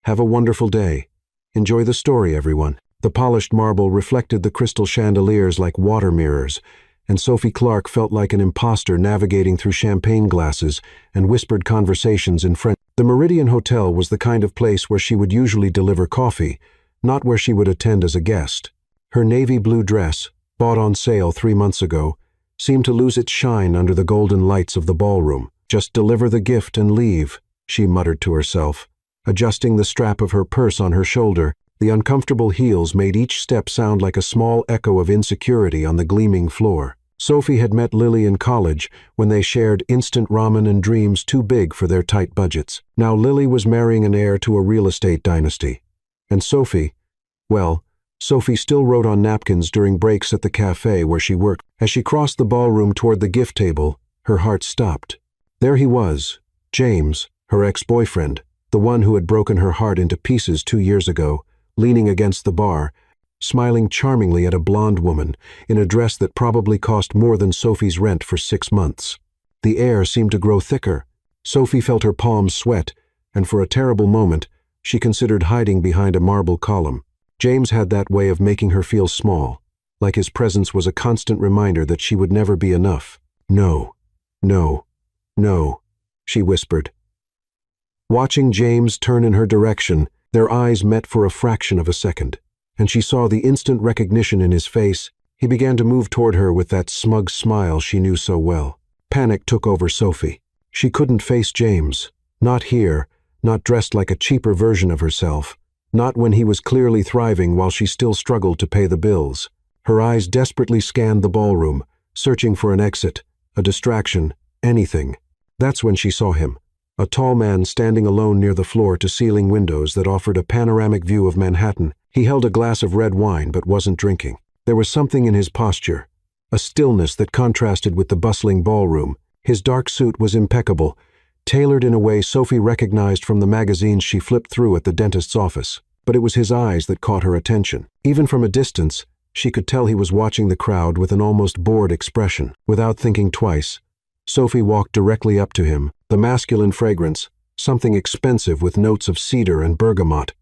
Have a wonderful day. Enjoy the story, everyone." The polished marble reflected the crystal chandeliers like water mirrors, and Sophie Clark felt like an imposter navigating through champagne glasses and whispered conversations in French. The Meridian Hotel was the kind of place where she would usually deliver coffee, not where she would attend as a guest. Her navy blue dress, bought on sale 3 months ago, seemed to lose its shine under the golden lights of the ballroom. "Just deliver the gift and leave," she muttered to herself, adjusting the strap of her purse on her shoulder. The uncomfortable heels made each step sound like a small echo of insecurity on the gleaming floor. Sophie had met Lily in college when they shared instant ramen and dreams too big for their tight budgets. Now Lily was marrying an heir to a real estate dynasty. And Sophie, well, Sophie still wrote on napkins during breaks at the cafe where she worked. As she crossed the ballroom toward the gift table, her heart stopped. There he was, James, her ex-boyfriend, the one who had broken her heart into pieces 2 years ago, leaning against the bar, smiling charmingly at a blonde woman in a dress that probably cost more than Sophie's rent for 6 months. The air seemed to grow thicker. Sophie felt her palms sweat, and for a terrible moment, she considered hiding behind a marble column. James had that way of making her feel small, like his presence was a constant reminder that she would never be enough. "No, no, no," she whispered. Watching James turn in her direction, their eyes met for a fraction of a second, and she saw the instant recognition in his face. He began to move toward her with that smug smile she knew so well. Panic took over Sophie. She couldn't face James. Not here, not dressed like a cheaper version of herself. Not when he was clearly thriving while she still struggled to pay the bills. Her eyes desperately scanned the ballroom, searching for an exit, a distraction, anything. That's when she saw him. A tall man standing alone near the floor-to-ceiling windows that offered a panoramic view of Manhattan. He held a glass of red wine but wasn't drinking. There was something in his posture, a stillness that contrasted with the bustling ballroom. His dark suit was impeccable, tailored in a way Sophie recognized from the magazines she flipped through at the dentist's office. But it was his eyes that caught her attention. Even from a distance, she could tell he was watching the crowd with an almost bored expression. Without thinking twice, Sophie walked directly up to him. The masculine fragrance, something expensive with notes of cedar and bergamot,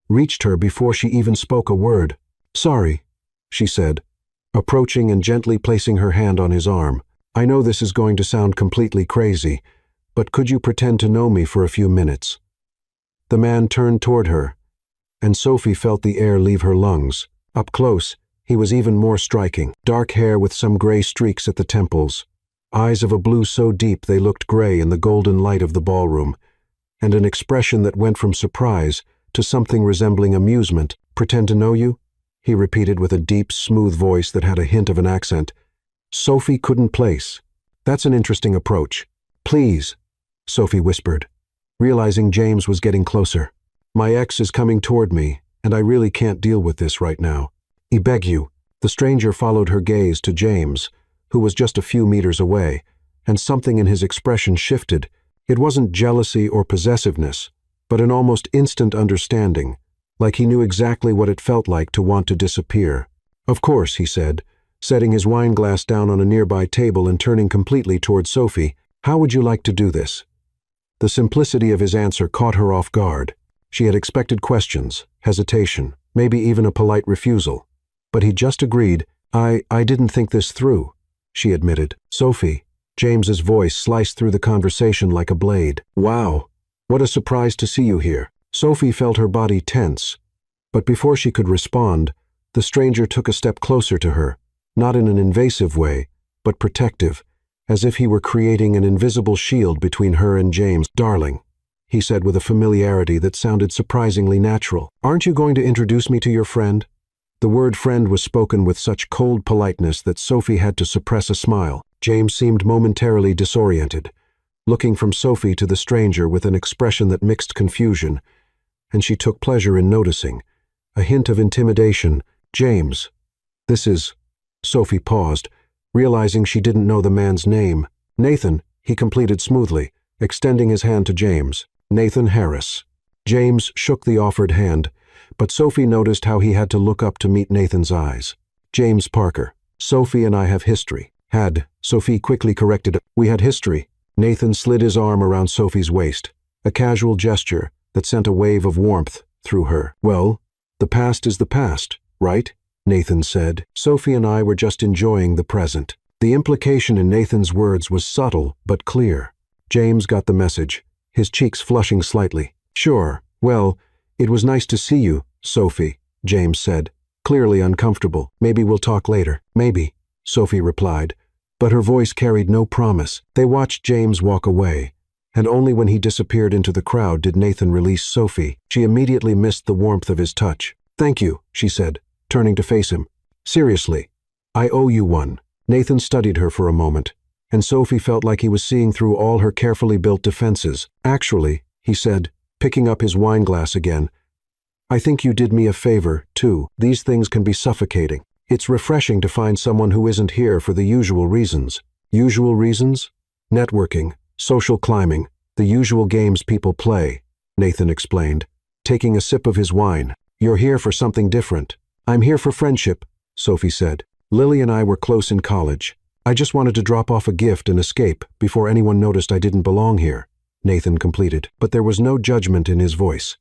reached her before she even spoke a word. "Sorry," she said, approaching and gently placing her hand on his arm. "I know this is going to sound completely crazy, but could you pretend to know me for a few minutes?" The man turned toward her, and Sophie felt the air leave her lungs. Up close, he was even more striking. Dark hair with some gray streaks at the temples, eyes of a blue so deep they looked gray in the golden light of the ballroom, and an expression that went from surprise to something resembling amusement. "Pretend to know you?" he repeated with a deep, smooth voice that had a hint of an accent. Sophie couldn't place. "That's an interesting approach." "Please," Sophie whispered, realizing James was getting closer. "My ex is coming toward me, and I really can't deal with this right now. I beg you." The stranger followed her gaze to James, who was just a few meters away, and something in his expression shifted. It wasn't jealousy or possessiveness, but an almost instant understanding, like he knew exactly what it felt like to want to disappear. "Of course," he said, setting his wine glass down on a nearby table and turning completely toward Sophie. "How would you like to do this?" The simplicity of his answer caught her off guard. She had expected questions, hesitation, maybe even a polite refusal. But he just agreed. I didn't think this through," she admitted. "Sophie," James's voice sliced through the conversation like a blade. "Wow, what a surprise to see you here." Sophie felt her body tense, but before she could respond, the stranger took a step closer to her, not in an invasive way, but protective, as if he were creating an invisible shield between her and James. "Darling," he said with a familiarity that sounded surprisingly natural. "Aren't you going to introduce me to your friend?" The word friend was spoken with such cold politeness that Sophie had to suppress a smile. James seemed momentarily disoriented, looking from Sophie to the stranger with an expression that mixed confusion, and she took pleasure in noticing a hint of intimidation. "James, this is..." Sophie paused, realizing she didn't know the man's name. "Nathan," he completed smoothly, extending his hand to James. "Nathan Harris." James shook the offered hand, but Sophie noticed how he had to look up to meet Nathan's eyes. "James Parker. Sophie and I have history." "Had," Sophie quickly corrected. "We had history." Nathan slid his arm around Sophie's waist, a casual gesture that sent a wave of warmth through her. "Well, the past is the past, right?" Nathan said. Sophie and I were just enjoying the present. The implication in Nathan's words was subtle but clear. James got the message, his cheeks flushing slightly. "Sure, well, it was nice to see you, Sophie," James said, clearly uncomfortable. "Maybe we'll talk later." "Maybe," Sophie replied, but her voice carried no promise. They watched James walk away, and only when he disappeared into the crowd did Nathan release Sophie. She immediately missed the warmth of his touch. "Thank you," she said, turning to face him. "Seriously, I owe you one." Nathan studied her for a moment, and Sophie felt like he was seeing through all her carefully built defenses. "Actually," he said, picking up his wine glass again, "I think you did me a favor, too. These things can be suffocating. It's refreshing to find someone who isn't here for the usual reasons." "Usual reasons?" "Networking, social climbing, the usual games people play," Nathan explained, taking a sip of his wine. "You're here for something different." "I'm here for friendship," Sophie said. "Lily and I were close in college. I just wanted to drop off a gift and escape before anyone noticed I didn't belong here," Nathan completed. But there was no judgment in his voice,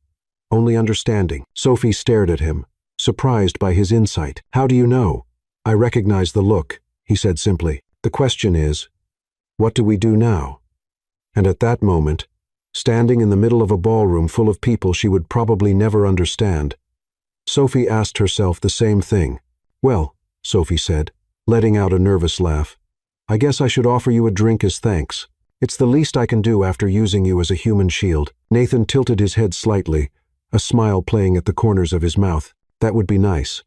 only understanding. Sophie stared at him, surprised by his insight. "How do you know?" "I recognize the look," he said simply. "The question is, what do we do now?" And at that moment, standing in the middle of a ballroom full of people she would probably never understand, Sophie asked herself the same thing. "Well," Sophie said, letting out a nervous laugh, "I guess I should offer you a drink as thanks. It's the least I can do after using you as a human shield." Nathan tilted his head slightly, a smile playing at the corners of his mouth. "That would be nice.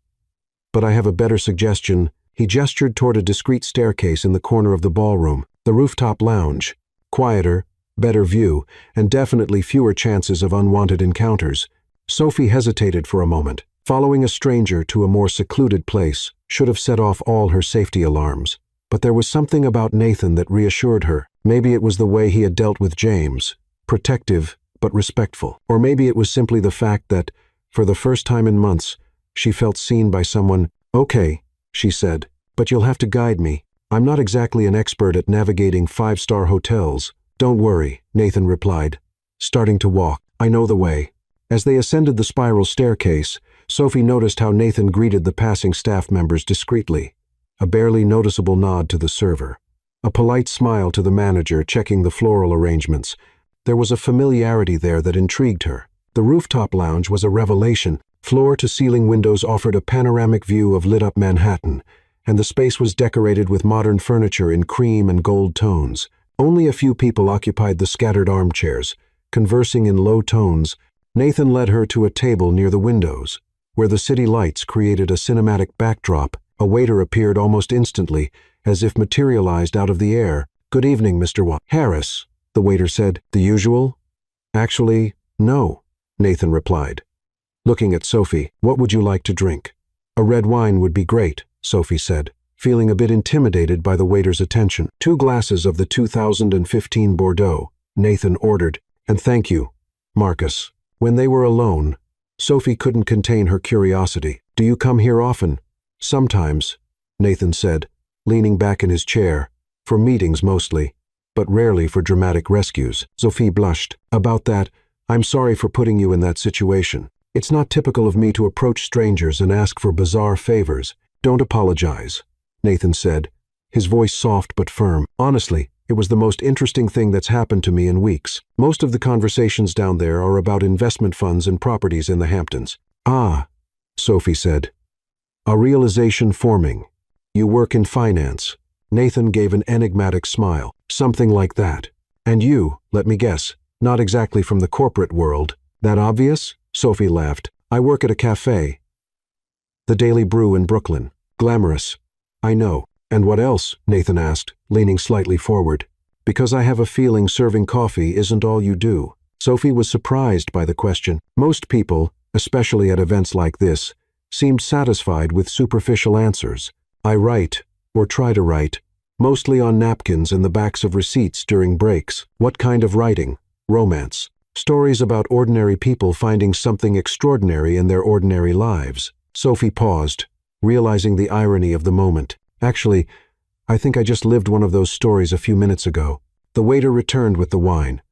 But I have a better suggestion." He gestured toward a discreet staircase in the corner of the ballroom, the rooftop lounge. Quieter, better view, and definitely fewer chances of unwanted encounters. Sophie hesitated for a moment. Following a stranger to a more secluded place should have set off all her safety alarms. But there was something about Nathan that reassured her. Maybe it was the way he had dealt with James, protective but respectful. Or maybe it was simply the fact that, for the first time in months, she felt seen by someone. "Okay," she said, "but you'll have to guide me. I'm not exactly an expert at navigating five-star hotels." "Don't worry," Nathan replied, starting to walk. "I know the way." As they ascended the spiral staircase, Sophie noticed how Nathan greeted the passing staff members discreetly, a barely noticeable nod to the server, a polite smile to the manager checking the floral arrangements. There was a familiarity there that intrigued her. The rooftop lounge was a revelation. Floor-to-ceiling windows offered a panoramic view of lit-up Manhattan, and the space was decorated with modern furniture in cream and gold tones. Only a few people occupied the scattered armchairs, conversing in low tones. Nathan led her to a table near the windows, where the city lights created a cinematic backdrop. A waiter appeared almost instantly, as if materialized out of the air. "Good evening, Mr. Harris," the waiter said. "The usual?" "Actually, no," Nathan replied, looking at Sophie. "What would you like to drink?" "A red wine would be great," Sophie said, feeling a bit intimidated by the waiter's attention. "2 glasses of the 2015 Bordeaux," Nathan ordered. "And thank you, Marcus." When they were alone, Sophie couldn't contain her curiosity. "Do you come here often?" "Sometimes," Nathan said, leaning back in his chair. "For meetings mostly, but rarely for dramatic rescues." Sophie blushed. "About that, I'm sorry for putting you in that situation. It's not typical of me to approach strangers and ask for bizarre favors." "Don't apologize," Nathan said, his voice soft but firm. "Honestly, it was the most interesting thing that's happened to me in weeks. Most of the conversations down there are about investment funds and properties in the Hamptons." "Ah," Sophie said. "A realization forming. You work in finance." Nathan gave an enigmatic smile. "Something like that. And you, let me guess, not exactly from the corporate world." "That obvious?" Sophie laughed. "I work at a cafe. The Daily Brew in Brooklyn. Glamorous. I know. And what else?" Nathan asked, leaning slightly forward. "Because I have a feeling serving coffee isn't all you do." Sophie was surprised by the question. Most people, especially at events like this, seemed satisfied with superficial answers. "I write, or try to write, mostly on napkins and the backs of receipts during breaks." "What kind of writing?" "Romance. Stories about ordinary people finding something extraordinary in their ordinary lives." Sophie paused, realizing the irony of the moment. "Actually, I think I just lived one of those stories a few minutes ago." The waiter returned with the wine.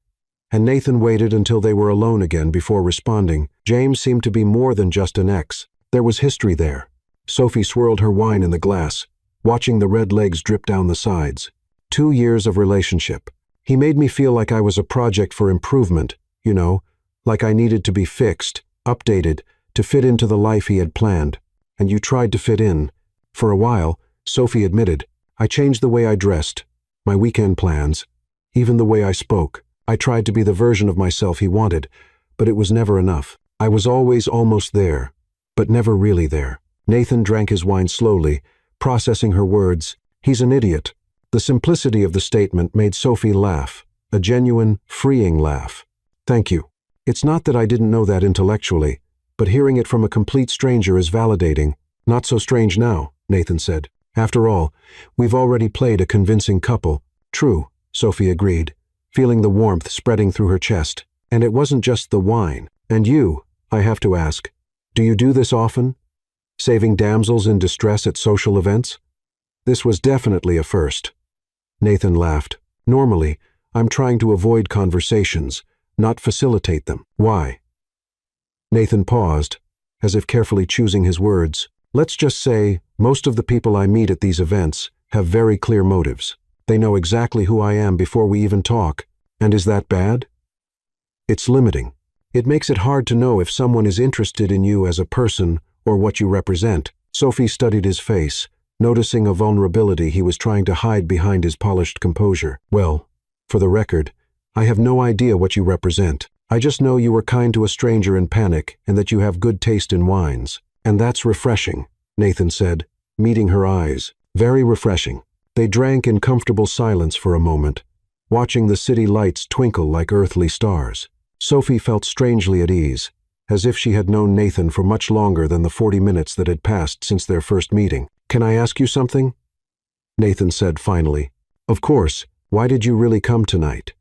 and Nathan waited until they were alone again before responding. James seemed to be more than just an ex. There was history there. Sophie swirled her wine in the glass, watching the red legs drip down the sides. 2 years of relationship. He made me feel like I was a project for improvement, you know, like I needed to be fixed, updated, to fit into the life he had planned. And you tried to fit in. For a while, Sophie admitted, I changed the way I dressed, my weekend plans, even the way I spoke. I tried to be the version of myself he wanted, but it was never enough. I was always almost there, but never really there. Nathan drank his wine slowly, processing her words. He's an idiot. The simplicity of the statement made Sophie laugh, a genuine, freeing laugh. Thank you. It's not that I didn't know that intellectually, but hearing it from a complete stranger is validating. Not so strange now, Nathan said. After all, we've already played a convincing couple. True, Sophie agreed, feeling the warmth spreading through her chest. And it wasn't just the wine. And you, I have to ask, do you do this often? Saving damsels in distress at social events? This was definitely a first. Nathan laughed. Normally, I'm trying to avoid conversations, not facilitate them. Why? Nathan paused, as if carefully choosing his words. Let's just say, most of the people I meet at these events have very clear motives. They know exactly who I am before we even talk. And is that bad? It's limiting. It makes it hard to know if someone is interested in you as a person or what you represent. Sophie studied his face, noticing a vulnerability he was trying to hide behind his polished composure. Well, for the record, I have no idea what you represent. I just know you were kind to a stranger in panic and that you have good taste in wines. And that's refreshing, Nathan said, meeting her eyes. Very refreshing. They drank in comfortable silence for a moment, watching the city lights twinkle like earthly stars. Sophie felt strangely at ease, as if she had known Nathan for much longer than the 40 minutes that had passed since their first meeting. Can I ask you something? Nathan said finally. Of course. Why did you really come tonight?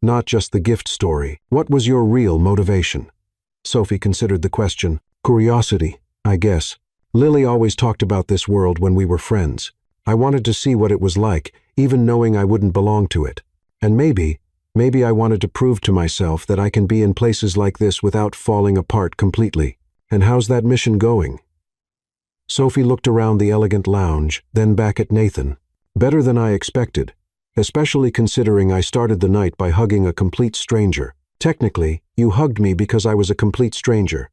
Not just the gift story. What was your real motivation? Sophie considered the question. Curiosity, I guess. Lily always talked about this world when we were friends. I wanted to see what it was like, even knowing I wouldn't belong to it. And maybe I wanted to prove to myself that I can be in places like this without falling apart completely. And how's that mission going? Sophie looked around the elegant lounge, then back at Nathan. Better than I expected, especially considering I started the night by hugging a complete stranger. Technically, you hugged me because I was a complete stranger.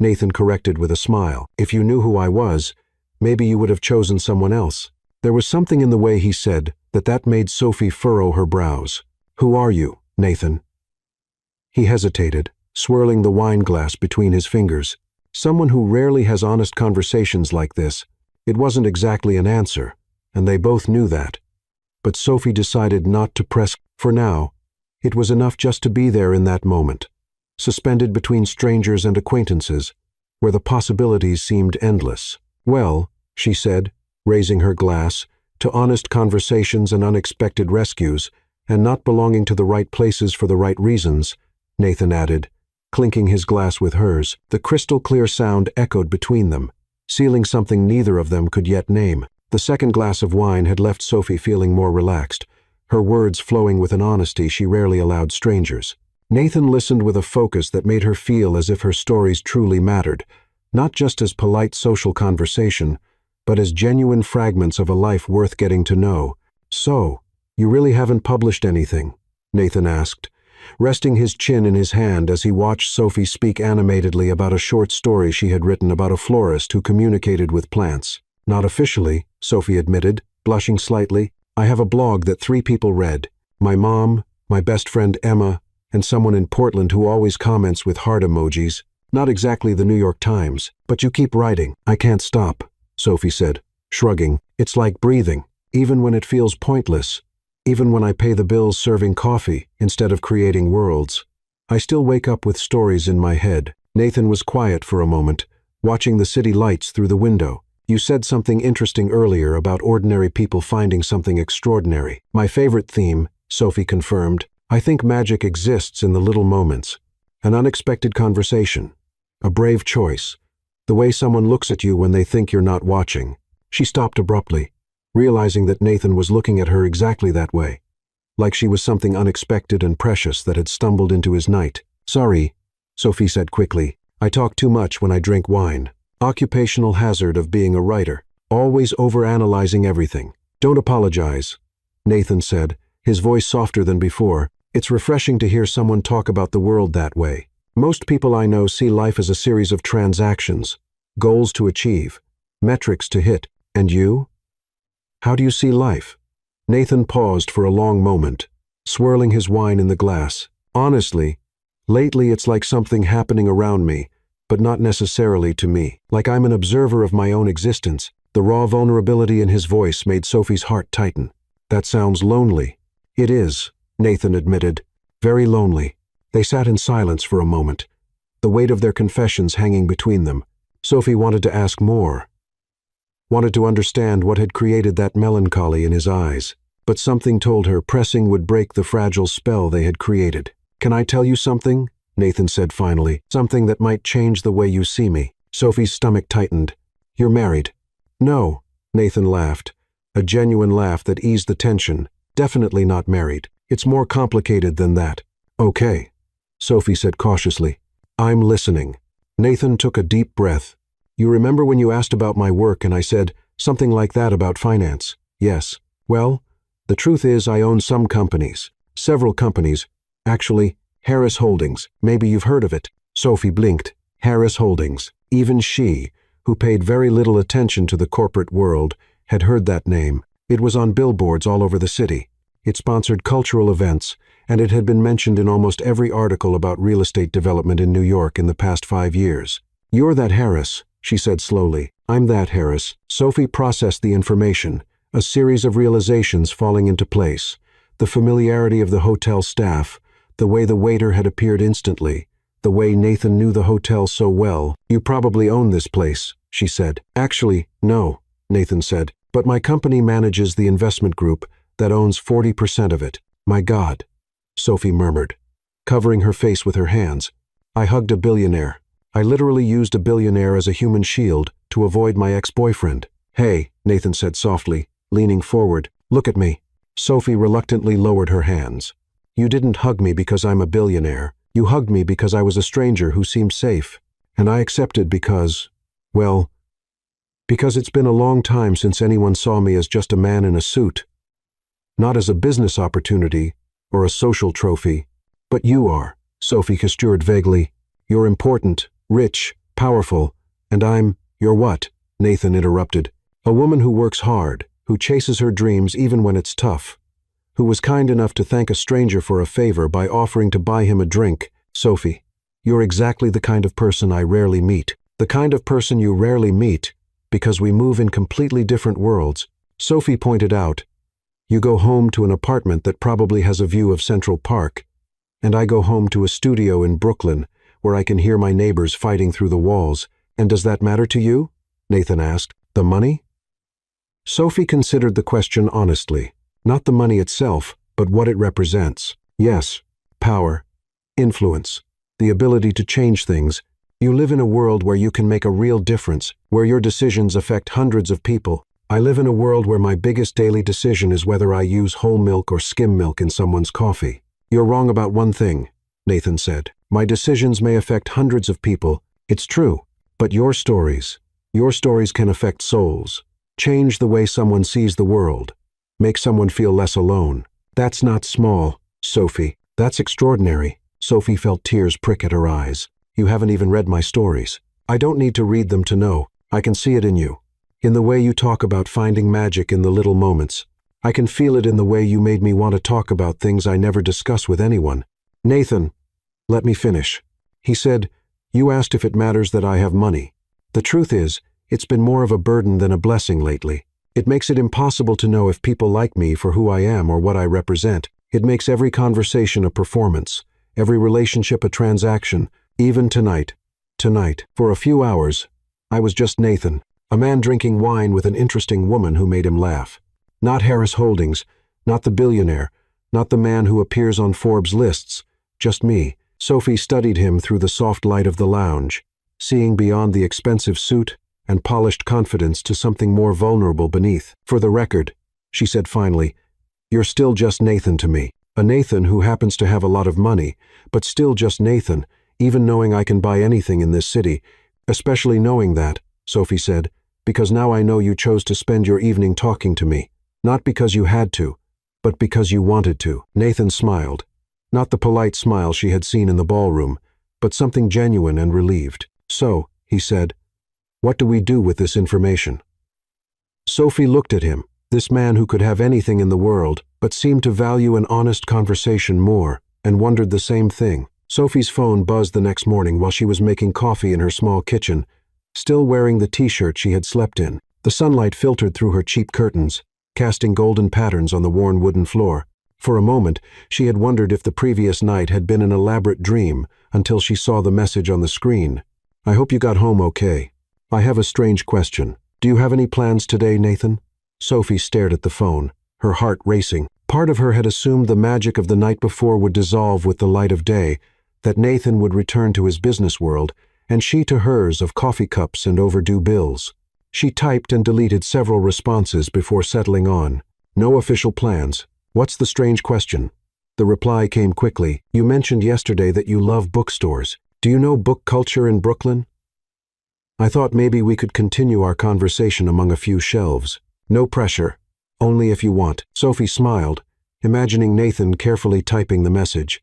Nathan corrected with a smile. If you knew who I was, maybe you would have chosen someone else. There was something in the way he said that made Sophie furrow her brows. Who are you, Nathan? He hesitated, swirling the wine glass between his fingers. Someone who rarely has honest conversations like this. It wasn't exactly an answer, and they both knew that. But Sophie decided not to press. For now, it was enough just to be there in that moment, suspended between strangers and acquaintances, where the possibilities seemed endless. Well, she said, raising her glass, to honest conversations and unexpected rescues, and not belonging to the right places for the right reasons, Nathan added, clinking his glass with hers. The crystal-clear sound echoed between them, sealing something neither of them could yet name. The second glass of wine had left Sophie feeling more relaxed, her words flowing with an honesty she rarely allowed strangers. Nathan listened with a focus that made her feel as if her stories truly mattered, not just as polite social conversation, but as genuine fragments of a life worth getting to know. So, you really haven't published anything? Nathan asked, resting his chin in his hand as he watched Sophie speak animatedly about a short story she had written about a florist who communicated with plants. Not officially, Sophie admitted, blushing slightly. I have a blog that 3 people read. My mom, my best friend Emma, and someone in Portland who always comments with heart emojis. Not exactly the New York Times, but you keep writing. I can't stop, Sophie said, shrugging. It's like breathing, even when it feels pointless. Even when I pay the bills serving coffee instead of creating worlds. I still wake up with stories in my head. Nathan was quiet for a moment, watching the city lights through the window. You said something interesting earlier about ordinary people finding something extraordinary. My favorite theme, Sophie confirmed. I think magic exists in the little moments. An unexpected conversation. A brave choice. The way someone looks at you when they think you're not watching. She stopped abruptly, realizing that Nathan was looking at her exactly that way. like she was something unexpected and precious that had stumbled into his night. "Sorry," Sophie said quickly. "I talk too much when I drink wine. Occupational hazard of being a writer. Always overanalyzing everything." "Don't apologize," Nathan said, his voice softer than before. "It's refreshing to hear someone talk about the world that way. Most people I know see life as a series of transactions, goals to achieve, metrics to hit. And you? How do you see life?" Nathan paused for a long moment, swirling his wine in the glass. "Honestly, lately it's like something happening around me, but not necessarily to me. Like I'm an observer of my own existence." The raw vulnerability in his voice made Sophie's heart tighten. "That sounds lonely." "It is," Nathan admitted. "Very lonely." They sat in silence for a moment, the weight of their confessions hanging between them. Sophie wanted to ask more, wanted to understand what had created that melancholy in his eyes, but something told her pressing would break the fragile spell they had created. "Can I tell you something?" Nathan said finally. "Something that might change the way you see me." Sophie's stomach tightened. "You're married." "No," Nathan laughed, a genuine laugh that eased the tension. "Definitely not married. It's more complicated than that." "Okay," Sophie said cautiously. "I'm listening." Nathan took a deep breath. "You remember when you asked about my work and I said something like that about finance?" "Yes. Well, the truth is I own some companies. Several companies. Actually, Harris Holdings. Maybe you've heard of it." Sophie blinked. Harris Holdings. Even she, who paid very little attention to the corporate world, had heard that name. It was on billboards all over the city. It sponsored cultural events, and it had been mentioned in almost every article about real estate development in New York in the past 5 years. "You're that Harris," she said slowly. "I'm that Harris." Sophie processed the information, a series of realizations falling into place. The familiarity of the hotel staff, the way the waiter had appeared instantly, the way Nathan knew the hotel so well. "You probably own this place," she said. "Actually, no," Nathan said, "but my company manages the investment group that owns 40% of it." "My God," Sophie murmured, covering her face with her hands. "I hugged a billionaire. I literally used a billionaire as a human shield to avoid my ex-boyfriend." "Hey," Nathan said softly, leaning forward. "Look at me." Sophie reluctantly lowered her hands. "You didn't hug me because I'm a billionaire. You hugged me because I was a stranger who seemed safe. And I accepted because, well, because it's been a long time since anyone saw me as just a man in a suit. Not as a business opportunity or a social trophy. But you are," Sophie gestured vaguely. "You're important, rich, powerful, and you're what?" Nathan interrupted. "A woman who works hard, who chases her dreams even when it's tough, who was kind enough to thank a stranger for a favor by offering to buy him a drink. Sophie, you're exactly the kind of person I rarely meet. The kind of person you rarely meet because we move in completely different worlds." Sophie pointed out, "You go home to an apartment that probably has a view of Central Park, and I go home to a studio in Brooklyn where I can hear my neighbors fighting through the walls. And does that matter to you?" Nathan asked. "The money?" Sophie considered the question honestly. Not the money itself, but what it represents. "Yes, power, influence, the ability to change things. You live in a world where you can make a real difference, where your decisions affect hundreds of people. I live in a world where my biggest daily decision is whether I use whole milk or skim milk in someone's coffee." "You're wrong about one thing," Nathan said. "My decisions may affect hundreds of people. It's true. But your stories can affect souls, change the way someone sees the world, make someone feel less alone. That's not small, Sophie. That's extraordinary." Sophie felt tears prick at her eyes. "You haven't even read my stories. I don't need to read them to know. I can see it in you. In the way you talk about finding magic in the little moments. I can feel it in the way you made me want to talk about things I never discuss with anyone." "Nathan, let me finish." He said, "You asked if it matters that I have money. The truth is, it's been more of a burden than a blessing lately. It makes it impossible to know if people like me for who I am or what I represent. It makes every conversation a performance, every relationship a transaction. Even tonight, for a few hours, I was just Nathan, a man drinking wine with an interesting woman who made him laugh. Not Harris Holdings, not the billionaire, not the man who appears on Forbes lists, just me." Sophie studied him through the soft light of the lounge, seeing beyond the expensive suit and polished confidence to something more vulnerable beneath. "For the record," she said finally, You're still just Nathan to me. A Nathan who happens to have a lot of money, but still just Nathan, even knowing I can buy anything in this city, especially knowing that, Sophie said, because now I know you chose to spend your evening talking to me. Not because you had to, but because you wanted to. Nathan smiled. Not the polite smile she had seen in the ballroom, but something genuine and relieved. So, he said, what do we do with this information? Sophie looked at him, this man who could have anything in the world, but seemed to value an honest conversation more, and wondered the same thing. Sophie's phone buzzed the next morning while she was making coffee in her small kitchen, still wearing the t-shirt she had slept in. The sunlight filtered through her cheap curtains, casting golden patterns on the worn wooden floor. For a moment, she had wondered if the previous night had been an elaborate dream until she saw the message on the screen. I hope you got home okay. I have a strange question. Do you have any plans today, Nathan? Sophie stared at the phone, her heart racing. Part of her had assumed the magic of the night before would dissolve with the light of day, that Nathan would return to his business world, and she to hers of coffee cups and overdue bills. She typed and deleted several responses before settling on. No official plans. What's the strange question? The reply came quickly. You mentioned yesterday that you love bookstores. Do you know book culture in Brooklyn? I thought maybe we could continue our conversation among a few shelves. No pressure. Only if you want. Sophie smiled, imagining Nathan carefully typing the message.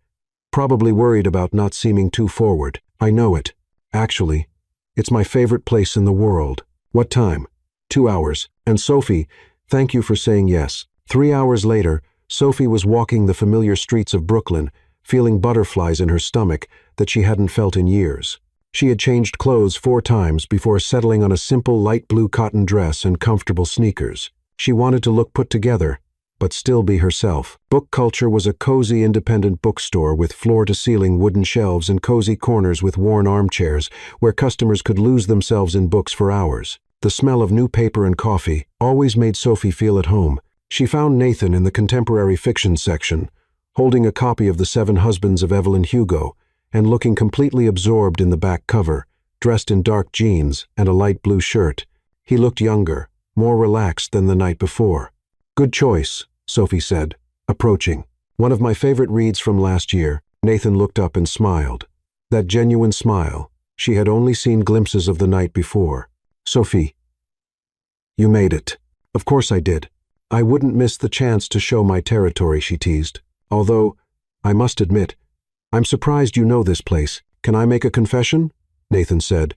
Probably worried about not seeming too forward. I know it. Actually, it's my favorite place in the world. What time? 2 hours. And Sophie, thank you for saying yes. 3 hours later, Sophie was walking the familiar streets of Brooklyn, feeling butterflies in her stomach that she hadn't felt in years. She had changed clothes 4 times before settling on a simple light blue cotton dress and comfortable sneakers. She wanted to look put together, but still be herself. Book Culture was a cozy independent bookstore with floor-to-ceiling wooden shelves and cozy corners with worn armchairs where customers could lose themselves in books for hours. The smell of new paper and coffee always made Sophie feel at home. She found Nathan in the contemporary fiction section, holding a copy of The 7 Husbands of Evelyn Hugo, and looking completely absorbed in the back cover, dressed in dark jeans and a light blue shirt. He looked younger, more relaxed than the night before. Good choice, Sophie said, approaching. One of my favorite reads from last year. Nathan looked up and smiled. That genuine smile she had only seen glimpses of the night before. Sophie, you made it. Of course I did. I wouldn't miss the chance to show my territory, she teased. Although, I must admit, I'm surprised you know this place. Can I make a confession? Nathan said.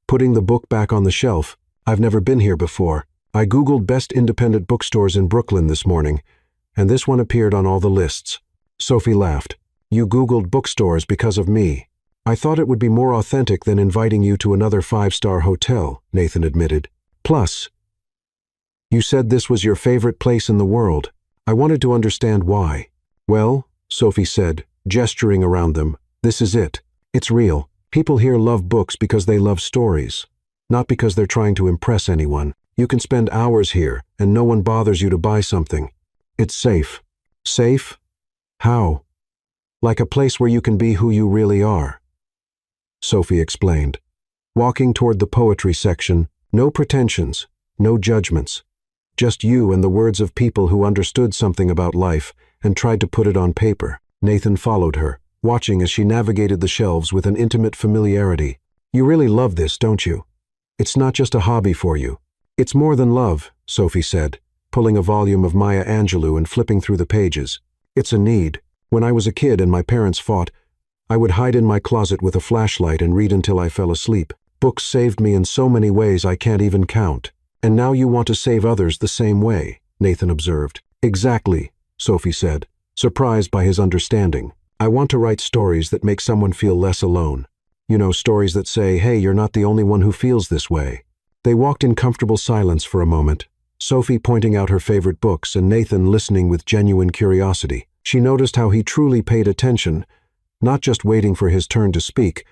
Putting the book back on the shelf, I've never been here before. I Googled best independent bookstores in Brooklyn this morning, and this one appeared on all the lists. Sophie laughed. You Googled bookstores because of me. I thought it would be more authentic than inviting you to another 5-star hotel, Nathan admitted. Plus, you said this was your favorite place in the world. I wanted to understand why. Well, Sophie said, gesturing around them, this is it. It's real. People here love books because they love stories, not because they're trying to impress anyone. You can spend hours here, and no one bothers you to buy something. It's safe. Safe? How? Like a place where you can be who you really are. Sophie explained. Walking toward the poetry section, no pretensions, no judgments. Just you and the words of people who understood something about life and tried to put it on paper. Nathan followed her, watching as she navigated the shelves with an intimate familiarity. You really love this, don't you? It's not just a hobby for you. It's more than love, Sophie said, pulling a volume of Maya Angelou and flipping through the pages. It's a need. When I was a kid and my parents fought, I would hide in my closet with a flashlight and read until I fell asleep. Books saved me in so many ways I can't even count. And now you want to save others the same way, Nathan observed. Exactly, Sophie said, surprised by his understanding. I want to write stories that make someone feel less alone. You know, stories that say, hey, you're not the only one who feels this way. They walked in comfortable silence for a moment, Sophie pointing out her favorite books and Nathan listening with genuine curiosity. She noticed how he truly paid attention, not just waiting for his turn to speak,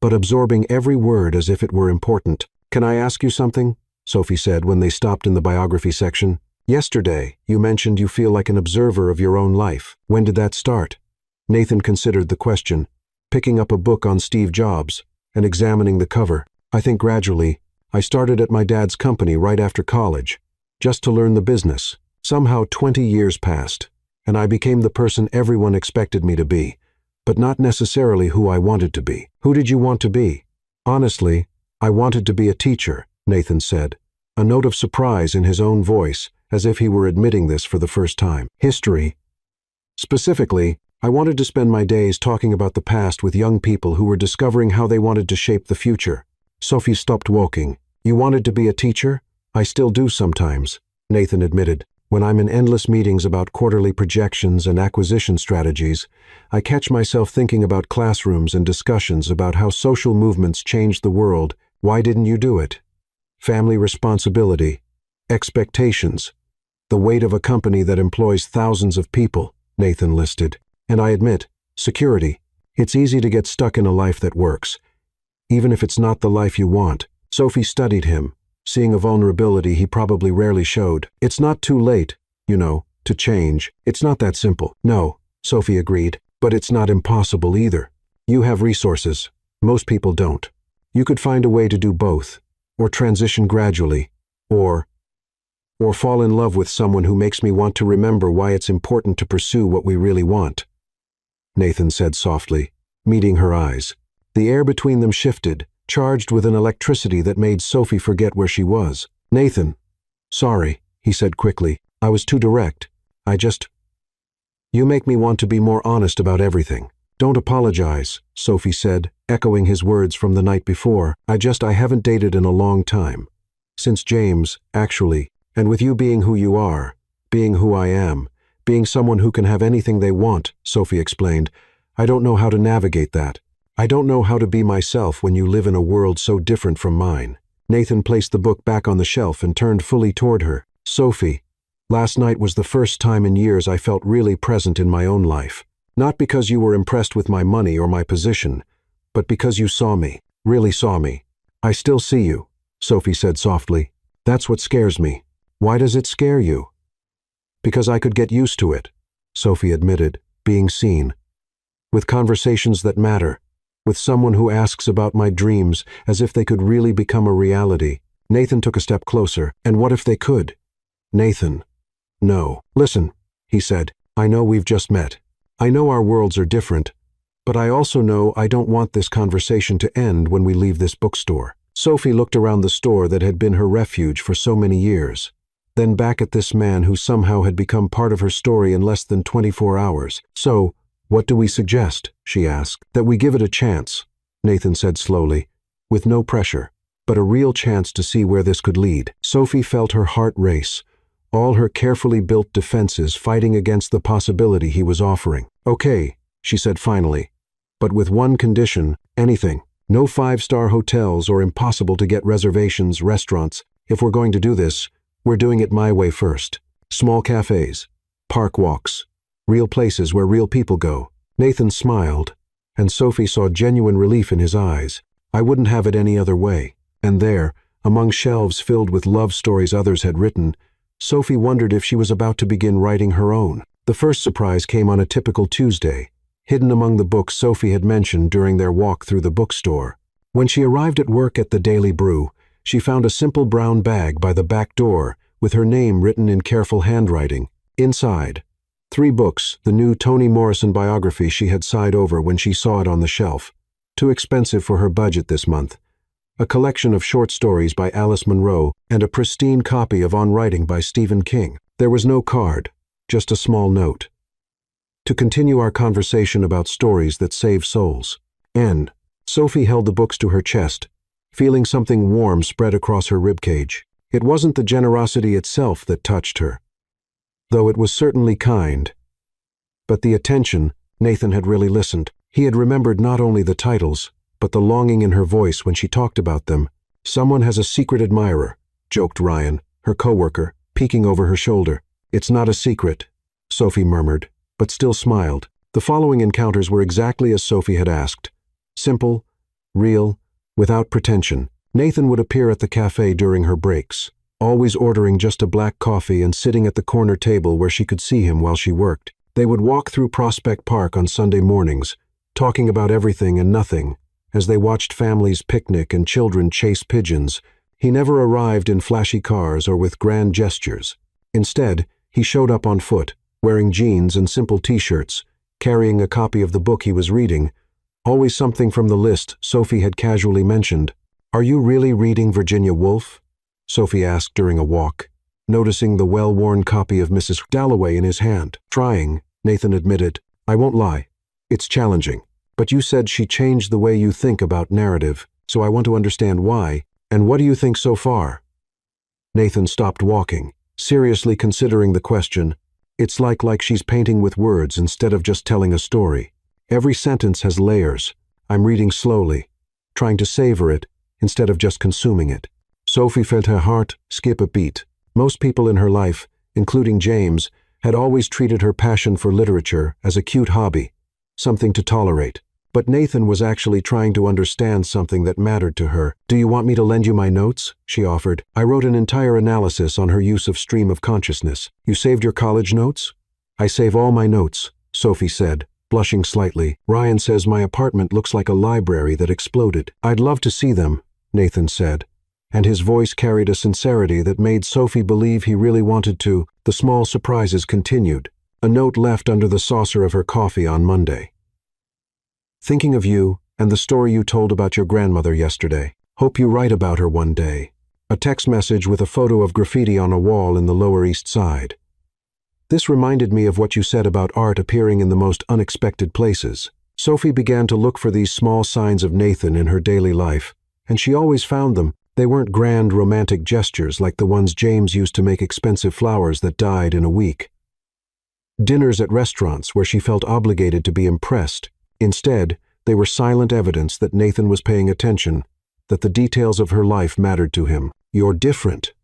but absorbing every word as if it were important. Can I ask you something? Sophie said when they stopped in the biography section. Yesterday, you mentioned you feel like an observer of your own life. When did that start? Nathan considered the question, picking up a book on Steve Jobs and examining the cover. I think gradually. I started at my dad's company right after college, just to learn the business. Somehow 20 years passed, and I became the person everyone expected me to be, but not necessarily who I wanted to be. Who did you want to be? Honestly, I wanted to be a teacher, Nathan said, a note of surprise in his own voice, as if he were admitting this for the first time. History. Specifically, I wanted to spend my days talking about the past with young people who were discovering how they wanted to shape the future. Sophie stopped walking. You wanted to be a teacher? I still do sometimes, Nathan admitted. When I'm in endless meetings about quarterly projections and acquisition strategies, I catch myself thinking about classrooms and discussions about how social movements changed the world. Why didn't you do it? Family responsibility, expectations, the weight of a company that employs thousands of people, Nathan listed. And I admit, security. It's easy to get stuck in a life that works, even if it's not the life you want. Sophie studied him, seeing a vulnerability he probably rarely showed. It's not too late, to change. It's not that simple. No, Sophie agreed, but it's not impossible either. You have resources. Most people don't. You could find a way to do both, or transition gradually, or fall in love with someone who makes me want to remember why it's important to pursue what we really want. Nathan said softly, meeting her eyes. The air between them shifted, charged with an electricity that made Sophie forget where she was. Nathan. Sorry, he said quickly. I was too direct. You make me want to be more honest about everything. Don't apologize, Sophie said, echoing his words from the night before. I haven't dated in a long time. Since James, actually, and with you being who you are, being who I am, being someone who can have anything they want, Sophie explained, I don't know how to navigate that. I don't know how to be myself when you live in a world so different from mine. Nathan placed the book back on the shelf and turned fully toward her. Sophie, last night was the first time in years I felt really present in my own life. Not because you were impressed with my money or my position, but because you saw me, really saw me. I still see you, Sophie said softly. That's what scares me. Why does it scare you? Because I could get used to it, Sophie admitted, being seen. With conversations that matter, with someone who asks about my dreams as if they could really become a reality. Nathan took a step closer. And what if they could? Nathan. No. Listen, he said. I know we've just met. I know our worlds are different, but I also know I don't want this conversation to end when we leave this bookstore. Sophie looked around the store that had been her refuge for so many years, then back at this man who somehow had become part of her story in less than 24 hours. So, what do we suggest? She asked. That we give it a chance, Nathan said slowly, with no pressure, but a real chance to see where this could lead. Sophie felt her heart race, all her carefully built defenses fighting against the possibility he was offering. Okay, she said finally, but with one condition, anything. No 5-star hotels or impossible to get reservations, restaurants. If we're going to do this, we're doing it my way first. Small cafes, park walks, real places where real people go. Nathan smiled, and Sophie saw genuine relief in his eyes. I wouldn't have it any other way. And there, among shelves filled with love stories others had written, Sophie wondered if she was about to begin writing her own. The first surprise came on a typical Tuesday, hidden among the books Sophie had mentioned during their walk through the bookstore. When she arrived at work at the Daily Brew, she found a simple brown bag by the back door with her name written in careful handwriting. Inside, 3 books, the new Toni Morrison biography she had sighed over when she saw it on the shelf. Too expensive for her budget this month. A collection of short stories by Alice Munro and a pristine copy of On Writing by Stephen King. There was no card, just a small note. To continue our conversation about stories that save souls. N. Sophie held the books to her chest, feeling something warm spread across her ribcage. It wasn't the generosity itself that touched her, though it was certainly kind. But the attention. Nathan had really listened. He had remembered not only the titles, but the longing in her voice when she talked about them. Someone has a secret admirer, joked Ryan, her coworker, peeking over her shoulder. It's not a secret, Sophie murmured, but still smiled. The following encounters were exactly as Sophie had asked. Simple, real, without pretension. Nathan would appear at the cafe during her breaks, always ordering just a black coffee and sitting at the corner table where she could see him while she worked. They would walk through Prospect Park on Sunday mornings, talking about everything and nothing, as they watched families picnic and children chase pigeons. He never arrived in flashy cars or with grand gestures. Instead, He showed up on foot, wearing jeans and simple t-shirts, carrying a copy of the book he was reading, always something from the list Sophie had casually mentioned. "Are you really reading Virginia Woolf?" Sophie asked during a walk, noticing the well-worn copy of Mrs. Dalloway in his hand. "Trying," Nathan admitted. "I won't lie. It's challenging. But you said she changed the way you think about narrative, so I want to understand why, and what do you think so far?" Nathan stopped walking, seriously considering the question. It's like she's painting with words instead of just telling a story. Every sentence has layers. I'm reading slowly, trying to savor it instead of just consuming it. Sophie felt her heart skip a beat. Most people in her life, including James, had always treated her passion for literature as a cute hobby, something to tolerate. But Nathan was actually trying to understand something that mattered to her. "Do you want me to lend you my notes?" she offered. "I wrote an entire analysis on her use of stream of consciousness." "You saved your college notes?" "I save all my notes," Sophie said, blushing slightly. "Ryan says my apartment looks like a library that exploded." "I'd love to see them," Nathan said, and his voice carried a sincerity that made Sophie believe he really wanted to. The small surprises continued. A note left under the saucer of her coffee on Monday. "Thinking of you and the story you told about your grandmother yesterday. Hope you write about her one day." A text message with a photo of graffiti on a wall in the Lower East Side. "This reminded me of what you said about art appearing in the most unexpected places." Sophie began to look for these small signs of Nathan in her daily life, and she always found them. They weren't grand romantic gestures like the ones James used to make expensive flowers that died in a week. Dinners at restaurants where she felt obligated to be impressed. Instead, they were silent evidence that Nathan was paying attention, that the details of her life mattered to him. "You're different,"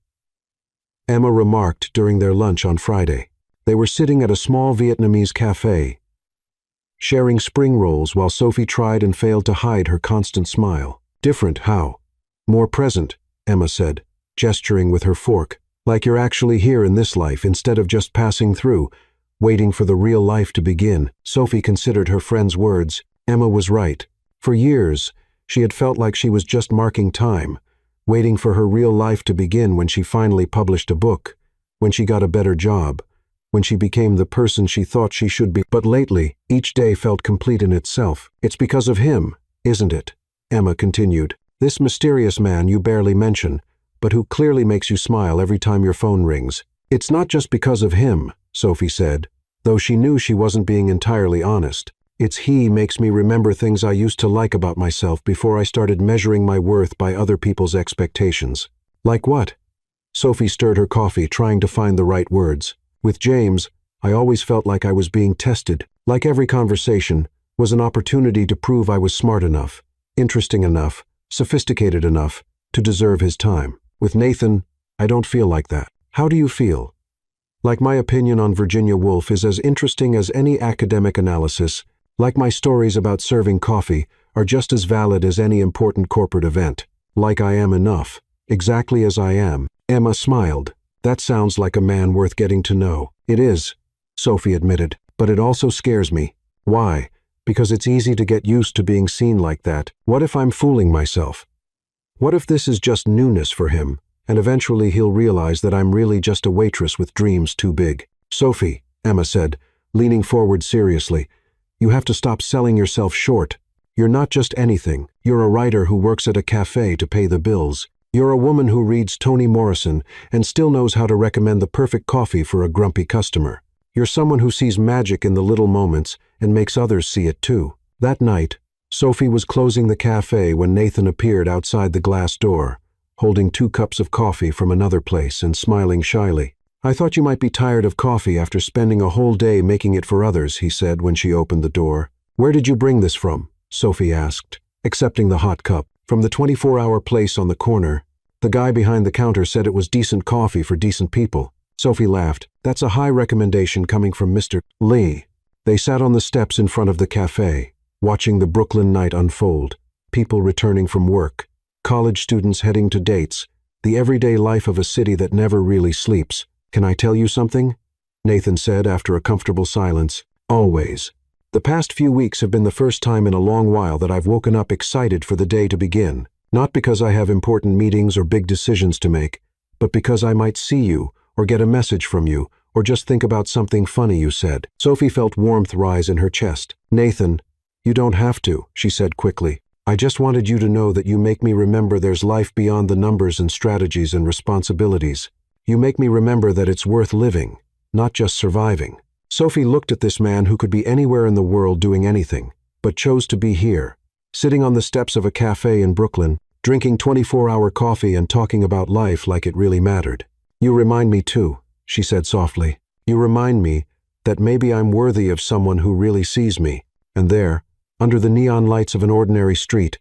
Emma remarked during their lunch on Friday. They were sitting at a small Vietnamese cafe, sharing spring rolls while Sophie tried and failed to hide her constant smile. "Different how?" "More present," Emma said, gesturing with her fork. "Like you're actually here in this life instead of just passing through, waiting for the real life to begin." Sophie considered her friend's words. Emma was right. For years, she had felt like she was just marking time, waiting for her real life to begin when she finally published a book, when she got a better job, when she became the person she thought she should be. But lately, each day felt complete in itself. "It's because of him, isn't it?" Emma continued. "This mysterious man you barely mention, but who clearly makes you smile every time your phone rings." "It's not just because of him," Sophie said, though she knew she wasn't being entirely honest. "It's he makes me remember things I used to like about myself before I started measuring my worth by other people's expectations." "Like what?" Sophie stirred her coffee, trying to find the right words. "With James, I always felt like I was being tested. Like every conversation was an opportunity to prove I was smart enough, interesting enough, sophisticated enough to deserve his time. With Nathan, I don't feel like that." "How do you feel?" "Like my opinion on Virginia Woolf is as interesting as any academic analysis, like my stories about serving coffee are just as valid as any important corporate event. Like I am enough, exactly as I am." Emma smiled. "That sounds like a man worth getting to know." "It is," Sophie admitted, "but it also scares me." "Why?" "Because it's easy to get used to being seen like that. What if I'm fooling myself? What if this is just newness for him, and eventually he'll realize that I'm really just a waitress with dreams too big?" "Sophie," Emma said, leaning forward seriously, "you have to stop selling yourself short. You're not just anything. You're a writer who works at a cafe to pay the bills. You're a woman who reads Toni Morrison and still knows how to recommend the perfect coffee for a grumpy customer. You're someone who sees magic in the little moments and makes others see it too." That night, Sophie was closing the cafe when Nathan appeared outside the glass door, holding 2 cups of coffee from another place and smiling shyly. "I thought you might be tired of coffee after spending a whole day making it for others," he said when she opened the door. "Where did you bring this from?" Sophie asked, accepting the hot cup. "From the 24-hour place on the corner. The guy behind the counter said it was decent coffee for decent people." Sophie laughed. "That's a high recommendation coming from Mr. Lee." They sat on the steps in front of the cafe, watching the Brooklyn night unfold. People returning from work, college students heading to dates, the everyday life of a city that never really sleeps. "Can I tell you something?" Nathan said after a comfortable silence. "Always. The past few weeks have been the first time in a long while that I've woken up excited for the day to begin. Not because I have important meetings or big decisions to make, but because I might see you, or get a message from you, or just think about something funny you said." Sophie felt warmth rise in her chest. "Nathan, you don't have to," she said quickly. "I just wanted you to know that you make me remember there's life beyond the numbers and strategies and responsibilities. You make me remember that it's worth living, not just surviving." Sophie looked at this man who could be anywhere in the world doing anything, but chose to be here, sitting on the steps of a cafe in Brooklyn, drinking 24-hour coffee and talking about life like it really mattered. "You remind me too," she said softly. "You remind me that maybe I'm worthy of someone who really sees me." And there, under the neon lights of an ordinary street,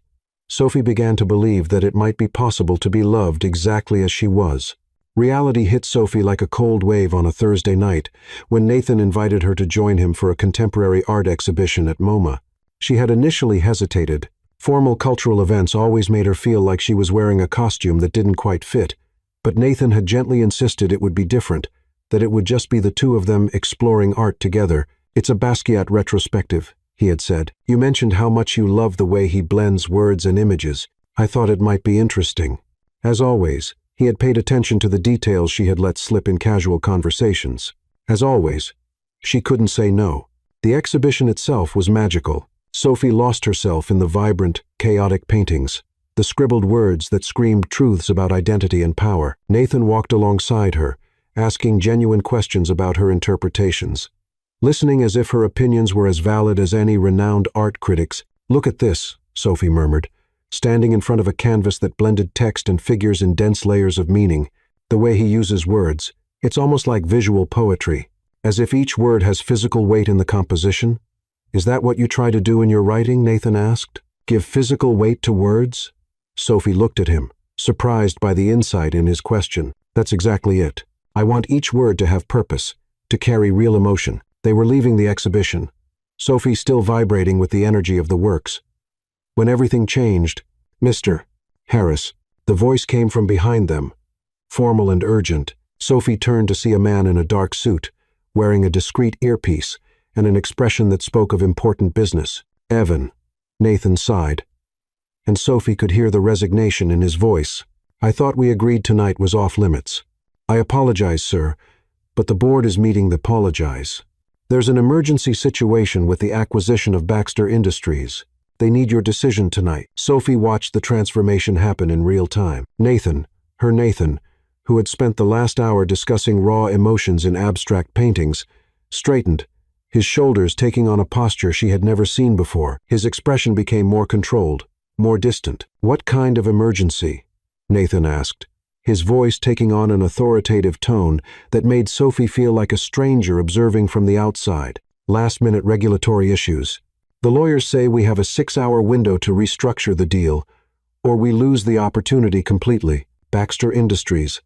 Sophie began to believe that it might be possible to be loved exactly as she was. Reality hit Sophie like a cold wave on a Thursday night when Nathan invited her to join him for a contemporary art exhibition at MoMA. She had initially hesitated. Formal cultural events always made her feel like she was wearing a costume that didn't quite fit, but Nathan had gently insisted it would be different, that it would just be the two of them exploring art together. "It's a Basquiat retrospective," he had said. "You mentioned how much you love the way he blends words and images. I thought it might be interesting." As always, he had paid attention to the details she had let slip in casual conversations. As always, she couldn't say no. The exhibition itself was magical. Sophie lost herself in the vibrant, chaotic paintings, the scribbled words that screamed truths about identity and power. Nathan walked alongside her, asking genuine questions about her interpretations, listening as if her opinions were as valid as any renowned art critic's. "Look at this," Sophie murmured, standing in front of a canvas that blended text and figures in dense layers of meaning. "The way he uses words, it's almost like visual poetry, as if each word has physical weight in the composition." "Is that what you try to do in your writing?" Nathan asked. "Give physical weight to words?" Sophie looked at him, surprised by the insight in his question. "That's exactly it. I want each word to have purpose, to carry real emotion." They were leaving the exhibition, Sophie still vibrating with the energy of the works, when everything changed. "Mr. Harris," the voice came from behind them, formal and urgent. Sophie turned to see a man in a dark suit, wearing a discreet earpiece and an expression that spoke of important business. "Evan," Nathan sighed, and Sophie could hear the resignation in his voice. "I thought we agreed tonight was off limits." "I apologize, sir, but the board is meeting to apologize. There's an emergency situation with the acquisition of Baxter Industries. They need your decision tonight." Sophie watched the transformation happen in real time. Nathan, who had spent the last hour discussing raw emotions in abstract paintings, straightened, his shoulders taking on a posture she had never seen before. His expression became more controlled, more distant. "What kind of emergency?" Nathan asked, his voice taking on an authoritative tone that made Sophie feel like a stranger observing from the outside. "Last-minute regulatory issues. The lawyers say we have a 6-hour window to restructure the deal, or we lose the opportunity completely." "Baxter Industries,"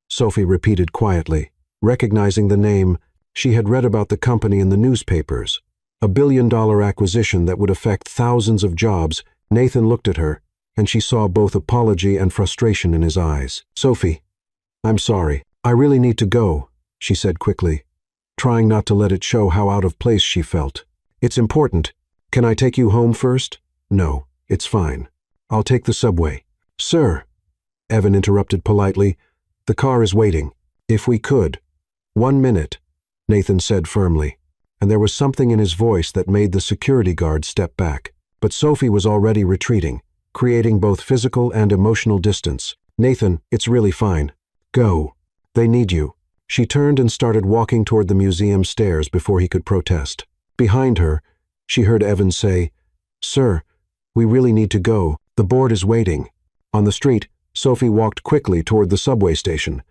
Sophie repeated quietly, recognizing the name. She had read about the company in the newspapers. A billion-dollar acquisition that would affect thousands of jobs. Nathan looked at her, and she saw both apology and frustration in his eyes. "Sophie, I'm sorry. I really need to go," she said quickly, trying not to let it show how out of place she felt. "It's important. Can I take you home first?" "No, it's fine. I'll take the subway." "Sir," Evan interrupted politely, "the car is waiting. If we could." "1 minute," Nathan said firmly, and there was something in his voice that made the security guard step back. But Sophie was already retreating, creating both physical and emotional distance. "Nathan, it's really fine. Go. They need you." She turned and started walking toward the museum stairs before he could protest. Behind her, she heard Evan say, "Sir, we really need to go. The board is waiting." On the street, Sophie walked quickly toward the subway station,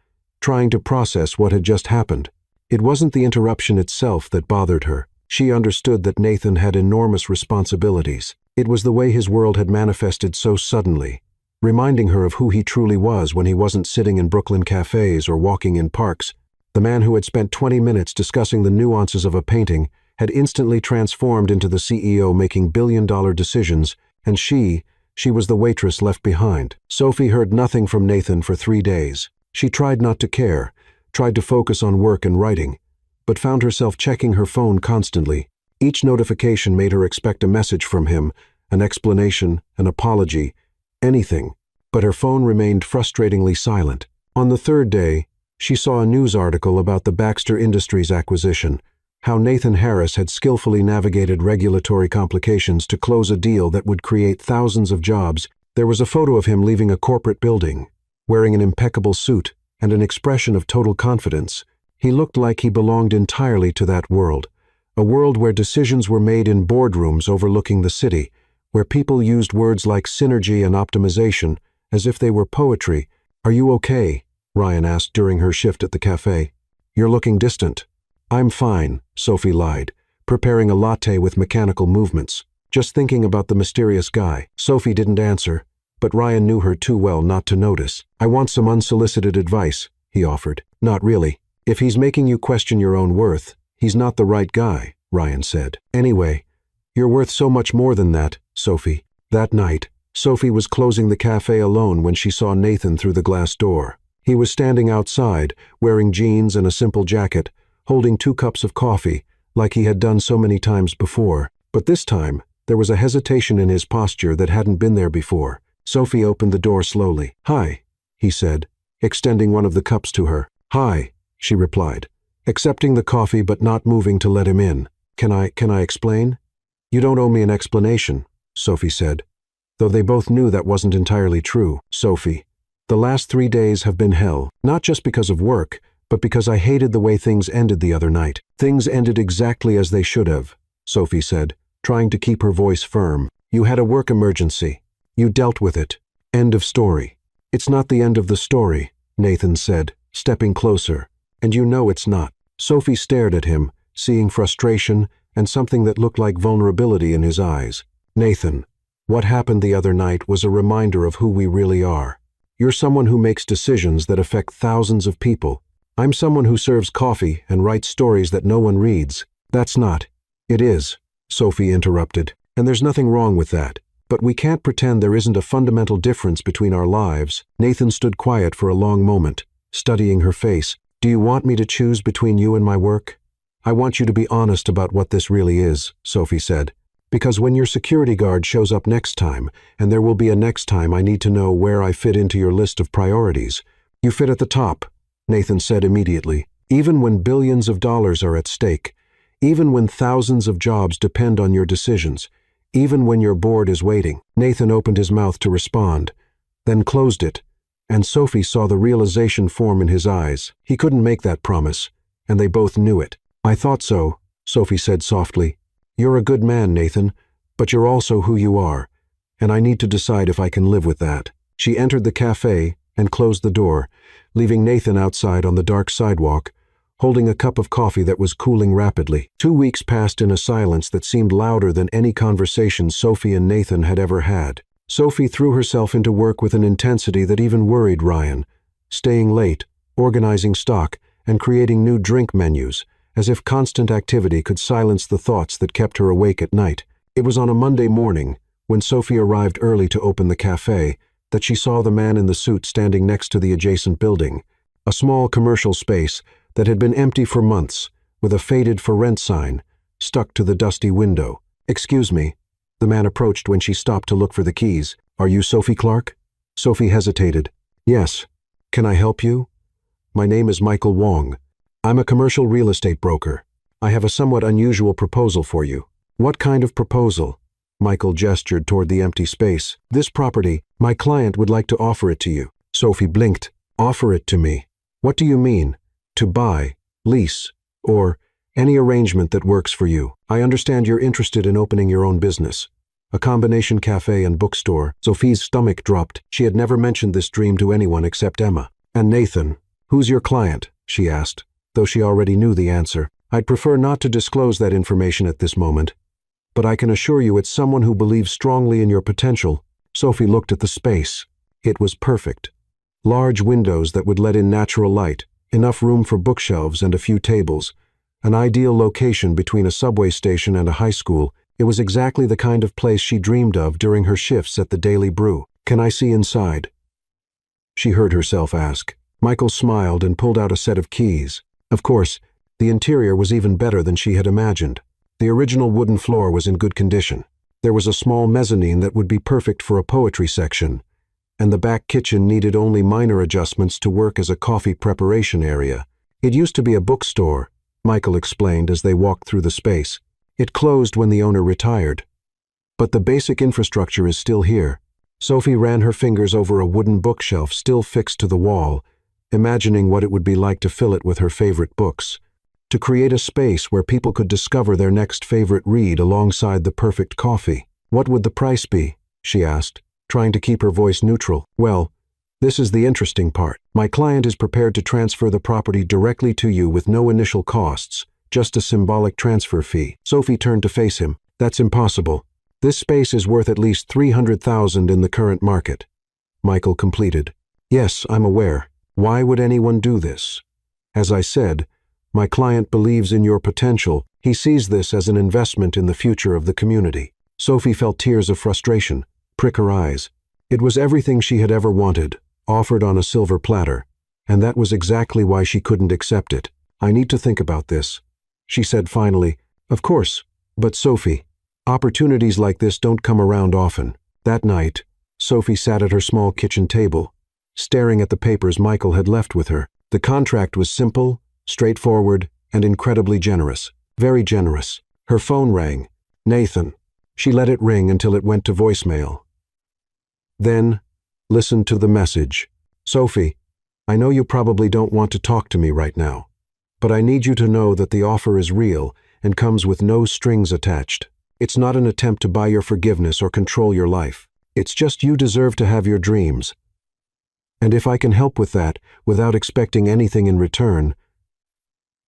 trying to process what had just happened. It wasn't the interruption itself that bothered her. She understood that Nathan had enormous responsibilities. It was the way his world had manifested so suddenly, reminding her of who he truly was when he wasn't sitting in Brooklyn cafes or walking in parks. The man who had spent 20 minutes discussing the nuances of a painting had instantly transformed into the CEO making billion-dollar decisions, and she was the waitress left behind. Sophie heard nothing from Nathan for 3 days. She tried not to care, tried to focus on work and writing, but found herself checking her phone constantly. Each notification made her expect a message from him, an explanation, an apology, anything, but her phone remained frustratingly silent. On the 3rd day, She saw a news article about the Baxter Industries acquisition, how Nathan Harris had skillfully navigated regulatory complications to close a deal that would create thousands of jobs. There was a photo of him leaving a corporate building, wearing an impeccable suit and an expression of total confidence. He looked like he belonged entirely to that world, a world where decisions were made in boardrooms overlooking the city, where people used words like synergy and optimization as if they were poetry. "Are you okay?" Ryan asked during her shift at the cafe. "You're looking distant." "I'm fine," Sophie lied, preparing a latte with mechanical movements. "Just thinking about the mysterious guy." Sophie didn't answer, but Ryan knew her too well not to notice. "I want some unsolicited advice," he offered. "Not really. If he's making you question your own worth, he's not the right guy," Ryan said. "Anyway, you're worth so much more than that, Sophie." That night, Sophie was closing the cafe alone when she saw Nathan through the glass door. He was standing outside, wearing jeans and a simple jacket, holding 2 cups of coffee, like he had done so many times before. But this time, there was a hesitation in his posture that hadn't been there before. Sophie opened the door slowly. "Hi," he said, extending one of the cups to her. "Hi," she replied, accepting the coffee but not moving to let him in. Can I explain?" "You don't owe me an explanation," Sophie said, though they both knew that wasn't entirely true. "Sophie, the last 3 days have been hell, not just because of work, but because I hated the way things ended the other night." "Things ended exactly as they should have," Sophie said, trying to keep her voice firm. "You had a work emergency. You dealt with it. End of story." "It's not the end of the story," Nathan said, stepping closer. "And you know it's not." Sophie stared at him, seeing frustration and something that looked like vulnerability in his eyes. "Nathan, what happened the other night was a reminder of who we really are. You're someone who makes decisions that affect thousands of people. I'm someone who serves coffee and writes stories that no one reads." "That's not." "It is," Sophie interrupted, "and there's nothing wrong with that. But we can't pretend there isn't a fundamental difference between our lives." Nathan stood quiet for a long moment, studying her face. "Do you want me to choose between you and my work?" "I want you to be honest about what this really is," Sophie said. "Because when your security guard shows up next time, and there will be a next time, I need to know where I fit into your list of priorities." "You fit at the top," Nathan said immediately. "Even when billions of dollars are at stake, even when thousands of jobs depend on your decisions, even when your board is waiting." Nathan opened his mouth to respond, then closed it, and Sophie saw the realization form in his eyes. He couldn't make that promise, and they both knew it. "I thought so," Sophie said softly. "You're a good man, Nathan, but you're also who you are, and I need to decide if I can live with that." She entered the cafe and closed the door, leaving Nathan outside on the dark sidewalk, holding a cup of coffee that was cooling rapidly. 2 weeks passed in a silence that seemed louder than any conversation Sophie and Nathan had ever had. Sophie threw herself into work with an intensity that even worried Ryan, staying late, organizing stock, and creating new drink menus, as if constant activity could silence the thoughts that kept her awake at night. It was on a Monday morning, when Sophie arrived early to open the cafe, that she saw the man in the suit standing next to the adjacent building, a small commercial space that had been empty for months, with a faded "for rent" sign stuck to the dusty window. "Excuse me," the man approached when she stopped to look for the keys. "Are you Sophie Clark?" Sophie hesitated. "Yes. Can I help you?" "My name is Michael Wong. I'm a commercial real estate broker. I have a somewhat unusual proposal for you." "What kind of proposal?" Michael gestured toward the empty space. "This property, my client would like to offer it to you." Sophie blinked. "Offer it to me? What do you mean? To buy, lease, or any arrangement that works for you? I understand you're interested in opening your own business. A combination cafe and bookstore." Sophie's stomach dropped. She had never mentioned this dream to anyone except Emma. "And Nathan, who's your client?" she asked, though she already knew the answer. "I'd prefer not to disclose that information at this moment, but I can assure you it's someone who believes strongly in your potential." Sophie looked at the space. It was perfect. Large windows that would let in natural light, enough room for bookshelves and a few tables, an ideal location between a subway station and a high school. It was exactly the kind of place she dreamed of during her shifts at the Daily Brew. "Can I see inside?" she heard herself ask. Michael smiled and pulled out a set of keys. Of course, the interior was even better than she had imagined. The original wooden floor was in good condition. There was a small mezzanine that would be perfect for a poetry section, and the back kitchen needed only minor adjustments to work as a coffee preparation area. It used to be a bookstore, Michael explained as they walked through the space. It closed when the owner retired. But the basic infrastructure is still here. Sophie ran her fingers over a wooden bookshelf still fixed to the wall, imagining what it would be like to fill it with her favorite books. To create a space where people could discover their next favorite read alongside the perfect coffee. What would the price be? She asked, trying to keep her voice neutral. Well, this is the interesting part. My client is prepared to transfer the property directly to you with no initial costs, just a symbolic transfer fee. Sophie turned to face him. That's impossible. This space is worth at least $300,000 in the current market. Michael completed. Yes, I'm aware. Why would anyone do this? As I said, my client believes in your potential. He sees this as an investment in the future of the community. Sophie felt tears of frustration prick her eyes. It was everything she had ever wanted, offered on a silver platter, and that was exactly why she couldn't accept it. I need to think about this, she said finally. Of course, but Sophie, opportunities like this don't come around often. That night, Sophie sat at her small kitchen table, staring at the papers Michael had left with her. The contract was simple, straightforward, and incredibly generous. Very generous. Her phone rang. Nathan. She let it ring until it went to voicemail. Then, listened to the message. Sophie, I know you probably don't want to talk to me right now, but I need you to know that the offer is real and comes with no strings attached. It's not an attempt to buy your forgiveness or control your life. It's just you deserve to have your dreams. And if I can help with that, without expecting anything in return,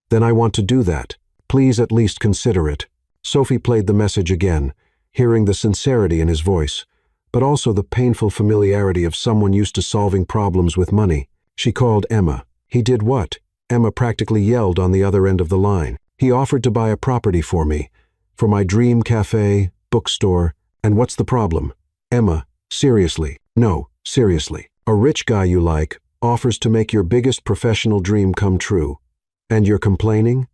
then I want to do that. Please at least consider it. Sophie played the message again, hearing the sincerity in his voice, but also the painful familiarity of someone used to solving problems with money. She called Emma. He did what? Emma practically yelled on the other end of the line. He offered to buy a property for me, for my dream cafe, bookstore, and what's the problem? Emma, seriously. No, seriously. A rich guy you like offers to make your biggest professional dream come true. And you're complaining?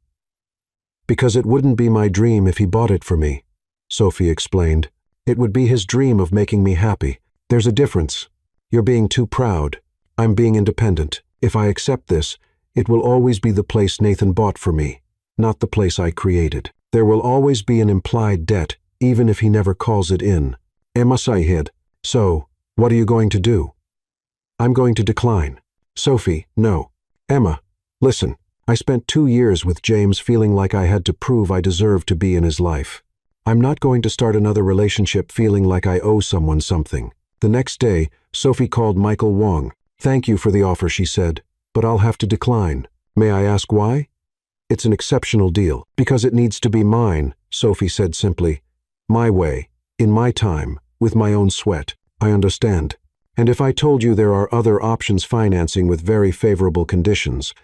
Because it wouldn't be my dream if he bought it for me, Sophie explained. It would be his dream of making me happy. There's a difference. You're being too proud. I'm being independent. If I accept this, it will always be the place Nathan bought for me, not the place I created. There will always be an implied debt, even if he never calls it in. Emma sighed. So, what are you going to do? I'm going to decline. Sophie, no. Emma, listen. I spent 2 years with James feeling like I had to prove I deserved to be in his life. I'm not going to start another relationship feeling like I owe someone something. The next day, Sophie called Michael Wong. Thank you for the offer, she said, but I'll have to decline. May I ask why? It's an exceptional deal. Because it needs to be mine, Sophie said simply. My way, in my time, with my own sweat. I understand. And if I told you there are other options financing with very favorable conditions,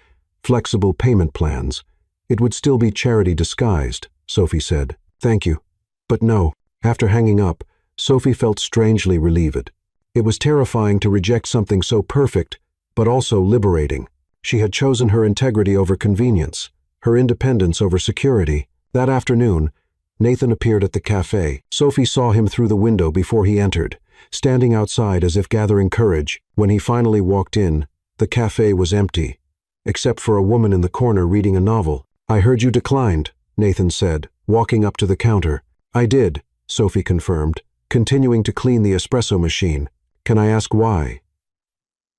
flexible payment plans, it would still be charity disguised, Sophie said. Thank you. But no. After hanging up, Sophie felt strangely relieved. It was terrifying to reject something so perfect, but also liberating. She had chosen her integrity over convenience, her independence over security. That afternoon, Nathan appeared at the cafe. Sophie saw him through the window before he entered, standing outside as if gathering courage. When he finally walked in, the cafe was empty, except for a woman in the corner reading a novel. I heard you declined, Nathan said, walking up to the counter. I did, Sophie confirmed, continuing to clean the espresso machine. Can I ask why?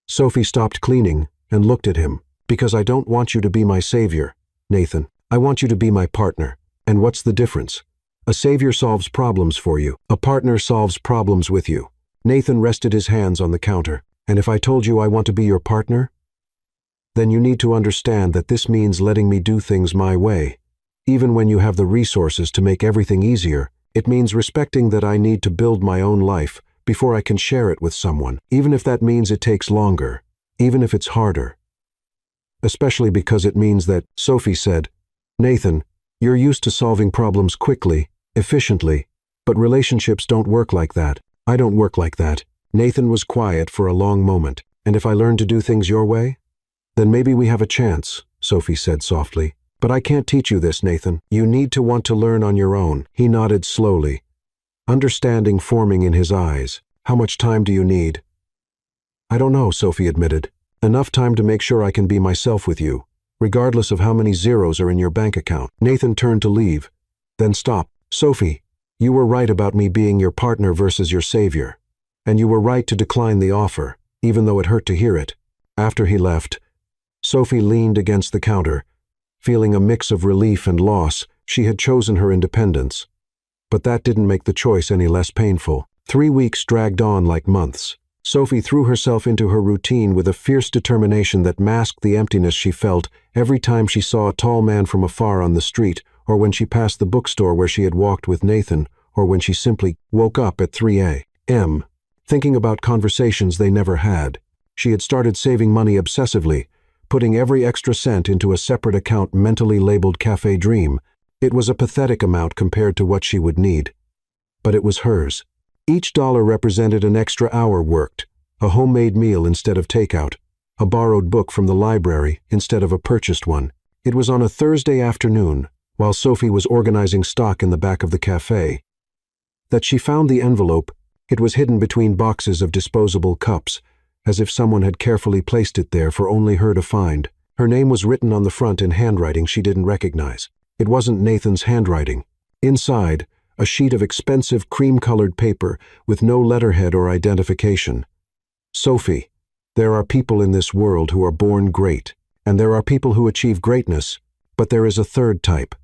Sophie stopped cleaning and looked at him. Because I don't want you to be my savior, Nathan. I want you to be my partner. And what's the difference? A savior solves problems for you. A partner solves problems with you. Nathan rested his hands on the counter. And if I told you I want to be your partner? Then you need to understand that this means letting me do things my way. Even when you have the resources to make everything easier, it means respecting that I need to build my own life before I can share it with someone, even if that means it takes longer, even if it's harder. Especially because it means that, Sophie said, Nathan, you're used to solving problems quickly, efficiently, but relationships don't work like that. I don't work like that. Nathan was quiet for a long moment. And if I learn to do things your way? Then maybe we have a chance, Sophie said softly. But I can't teach you this, Nathan. You need to want to learn on your own. He nodded slowly, understanding forming in his eyes. How much time do you need? I don't know, Sophie admitted. Enough time to make sure I can be myself with you, regardless of how many zeros are in your bank account. Nathan turned to leave, then stopped. Sophie, you were right about me being your partner versus your savior. And you were right to decline the offer, even though it hurt to hear it. After he left, Sophie leaned against the counter, feeling a mix of relief and loss. She had chosen her independence. But that didn't make the choice any less painful. 3 weeks dragged on like months. Sophie threw herself into her routine with a fierce determination that masked the emptiness she felt every time she saw a tall man from afar on the street, or when she passed the bookstore where she had walked with Nathan, or when she simply woke up at 3 a.m., thinking about conversations they never had. She had started saving money obsessively, putting every extra cent into a separate account mentally labeled Cafe Dream. It was a pathetic amount compared to what she would need. But it was hers. Each dollar represented an extra hour worked, a homemade meal instead of takeout, a borrowed book from the library instead of a purchased one. It was on a Thursday afternoon, while Sophie was organizing stock in the back of the cafe, that she found the envelope. It was hidden between boxes of disposable cups, as if someone had carefully placed it there for only her to find. Her name was written on the front in handwriting she didn't recognize. It wasn't Nathan's handwriting. Inside, a sheet of expensive cream-colored paper with no letterhead or identification. Sophie, there are people in this world who are born great, and there are people who achieve greatness, but there is a third type.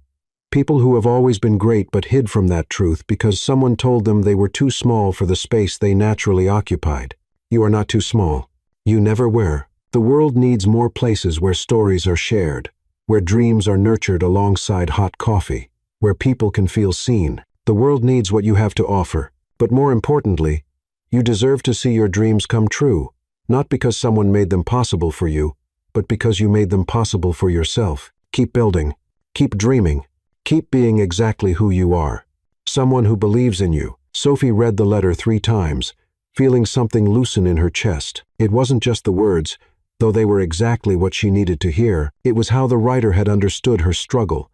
People who have always been great but hid from that truth because someone told them they were too small for the space they naturally occupied. You are not too small. You never were. The world needs more places where stories are shared, where dreams are nurtured alongside hot coffee, where people can feel seen. The world needs what you have to offer, but more importantly, you deserve to see your dreams come true, not because someone made them possible for you, but because you made them possible for yourself. Keep building, keep dreaming, keep being exactly who you are. Someone who believes in you. Sophie read the letter 3 times, feeling something loosen in her chest. It wasn't just the words, though they were exactly what she needed to hear. It was how the writer had understood her struggle,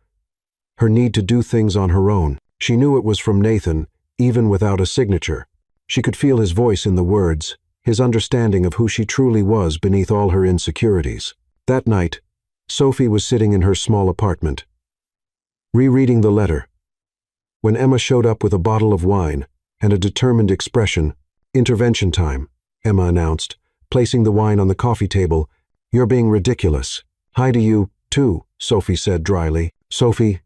her need to do things on her own. She knew it was from Nathan, even without a signature. She could feel his voice in the words, his understanding of who she truly was beneath all her insecurities. That night, Sophie was sitting in her small apartment, rereading the letter, when Emma showed up with a bottle of wine and a determined expression. "Intervention time," Emma announced, placing the wine on the coffee table. "You're being ridiculous." "Hi to you, too," Sophie said dryly. "Sophie,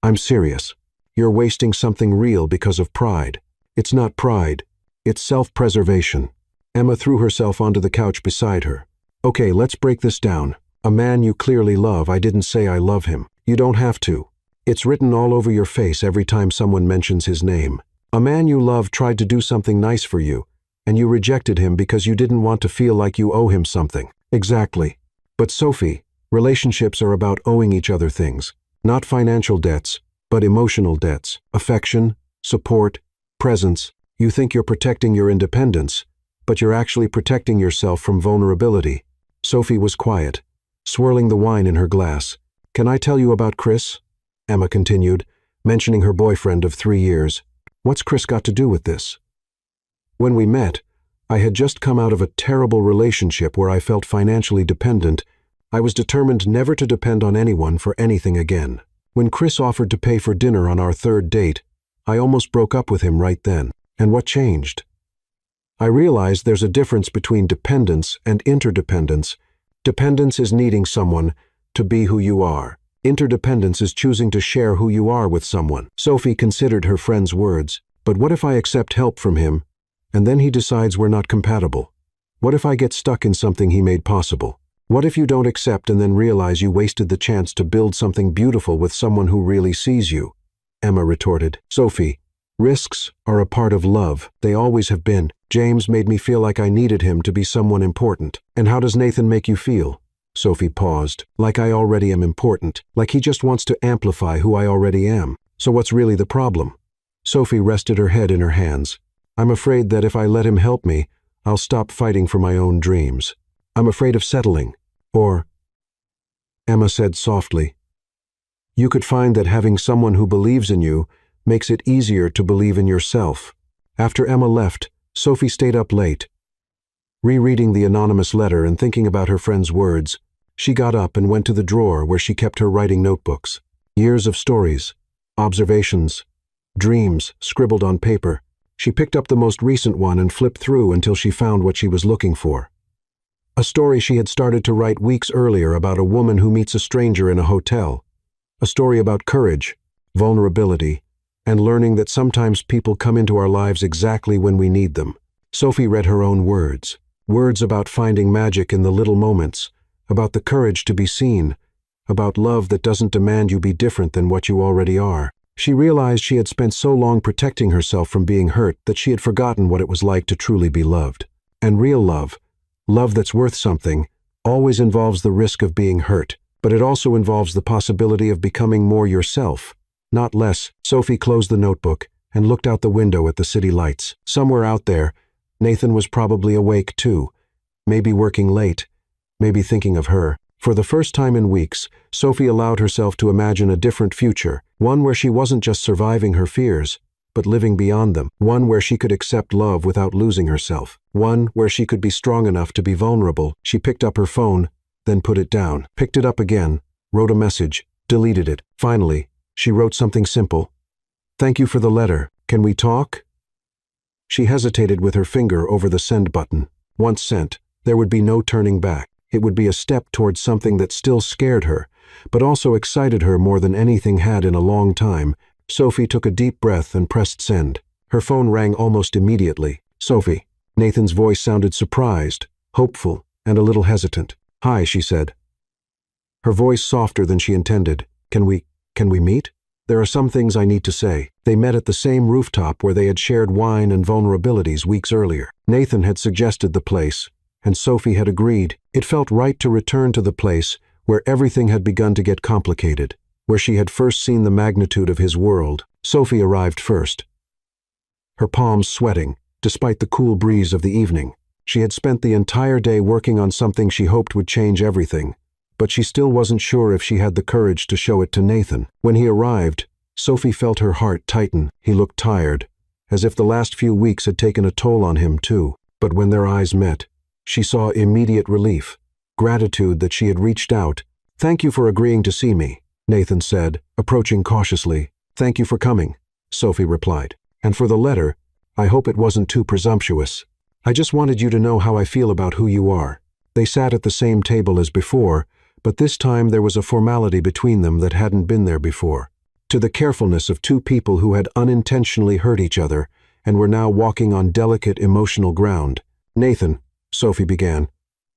I'm serious. You're wasting something real because of pride." "It's not pride. It's self-preservation." Emma threw herself onto the couch beside her. "Okay, let's break this down. A man you clearly love, I didn't say I love him. You don't have to. It's written all over your face every time someone mentions his name. A man you love tried to do something nice for you, and you rejected him because you didn't want to feel like you owe him something." "Exactly. But Sophie, relationships are about owing each other things. Not financial debts, but emotional debts. Affection, support, presence. You think you're protecting your independence, but you're actually protecting yourself from vulnerability." Sophie was quiet, swirling the wine in her glass. "Can I tell you about Chris?" Emma continued, mentioning her boyfriend of 3 years. "What's Chris got to do with this?" "When we met, I had just come out of a terrible relationship where I felt financially dependent. I was determined never to depend on anyone for anything again. When Chris offered to pay for dinner on our 3rd date, I almost broke up with him right then. And what changed? I realized there's a difference between dependence and interdependence. Dependence is needing someone to be who you are. Interdependence is choosing to share who you are with someone." Sophie considered her friend's words. "But what if I accept help from him, and then he decides we're not compatible? What if I get stuck in something he made possible? What if you don't accept and then realize you wasted the chance to build something beautiful with someone who really sees you?" Emma retorted. "Sophie, risks are a part of love. They always have been. James made me feel like I needed him to be someone important. And how does Nathan make you feel?" Sophie paused. "Like I already am important. Like he just wants to amplify who I already am. So what's really the problem?" Sophie rested her head in her hands. "I'm afraid that if I let him help me, I'll stop fighting for my own dreams. I'm afraid of settling. Or," Emma said softly, "you could find that having someone who believes in you makes it easier to believe in yourself." After Emma left, Sophie stayed up late, Rereading the anonymous letter and thinking about her friend's words, she got up and went to the drawer where she kept her writing notebooks. Years of stories, observations, dreams scribbled on paper. She picked up the most recent one and flipped through until she found what she was looking for. A story she had started to write weeks earlier about a woman who meets a stranger in a hotel. A story about courage, vulnerability, and learning that sometimes people come into our lives exactly when we need them. Sophie read her own words. Words about finding magic in the little moments, about the courage to be seen, about love that doesn't demand you be different than what you already are. She realized she had spent so long protecting herself from being hurt that she had forgotten what it was like to truly be loved. And real love, love that's worth something, always involves the risk of being hurt, but it also involves the possibility of becoming more yourself, not less. Sophie closed the notebook and looked out the window at the city lights. Somewhere out there, Nathan was probably awake too, maybe working late, maybe thinking of her. For the first time in weeks, Sophie allowed herself to imagine a different future, one where she wasn't just surviving her fears, but living beyond them, one where she could accept love without losing herself, one where she could be strong enough to be vulnerable. She picked up her phone, then put it down, picked it up again, wrote a message, deleted it. Finally, she wrote something simple. "Thank you for the letter. Can we talk?" She hesitated with her finger over the send button. Once sent, there would be no turning back. It would be a step towards something that still scared her, but also excited her more than anything had in a long time. Sophie took a deep breath and pressed send. Her phone rang almost immediately. "Sophie." Nathan's voice sounded surprised, hopeful, and a little hesitant. "Hi," she said. Her voice softer than she intended. Can we meet? There are some things I need to say." They met at the same rooftop where they had shared wine and vulnerabilities weeks earlier. Nathan had suggested the place, and Sophie had agreed. It felt right to return to the place where everything had begun to get complicated, where she had first seen the magnitude of his world. Sophie arrived first, her palms sweating, despite the cool breeze of the evening. She had spent the entire day working on something she hoped would change everything, but she still wasn't sure if she had the courage to show it to Nathan. When he arrived, Sophie felt her heart tighten. He looked tired, as if the last few weeks had taken a toll on him too. But when their eyes met, she saw immediate relief, gratitude that she had reached out. "Thank you for agreeing to see me," Nathan said, approaching cautiously. "Thank you for coming," Sophie replied. "And for the letter, I hope it wasn't too presumptuous. I just wanted you to know how I feel about who you are." They sat at the same table as before, but this time there was a formality between them that hadn't been there before. To the carefulness of two people who had unintentionally hurt each other and were now walking on delicate emotional ground. "Nathan," Sophie began,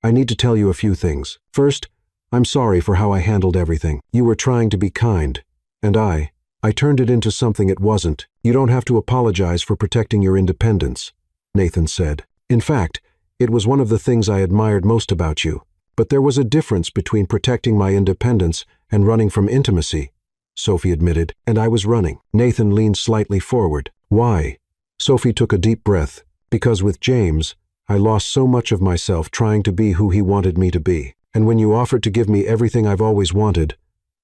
"I need to tell you a few things. First, I'm sorry for how I handled everything. You were trying to be kind, and I turned it into something it wasn't. You don't have to apologize for protecting your independence," Nathan said. "In fact, it was one of the things I admired most about you. But there was a difference between protecting my independence and running from intimacy," Sophie admitted. "And I was running." Nathan leaned slightly forward. "Why?" Sophie took a deep breath. "Because with James, I lost so much of myself trying to be who he wanted me to be. And when you offered to give me everything I've always wanted,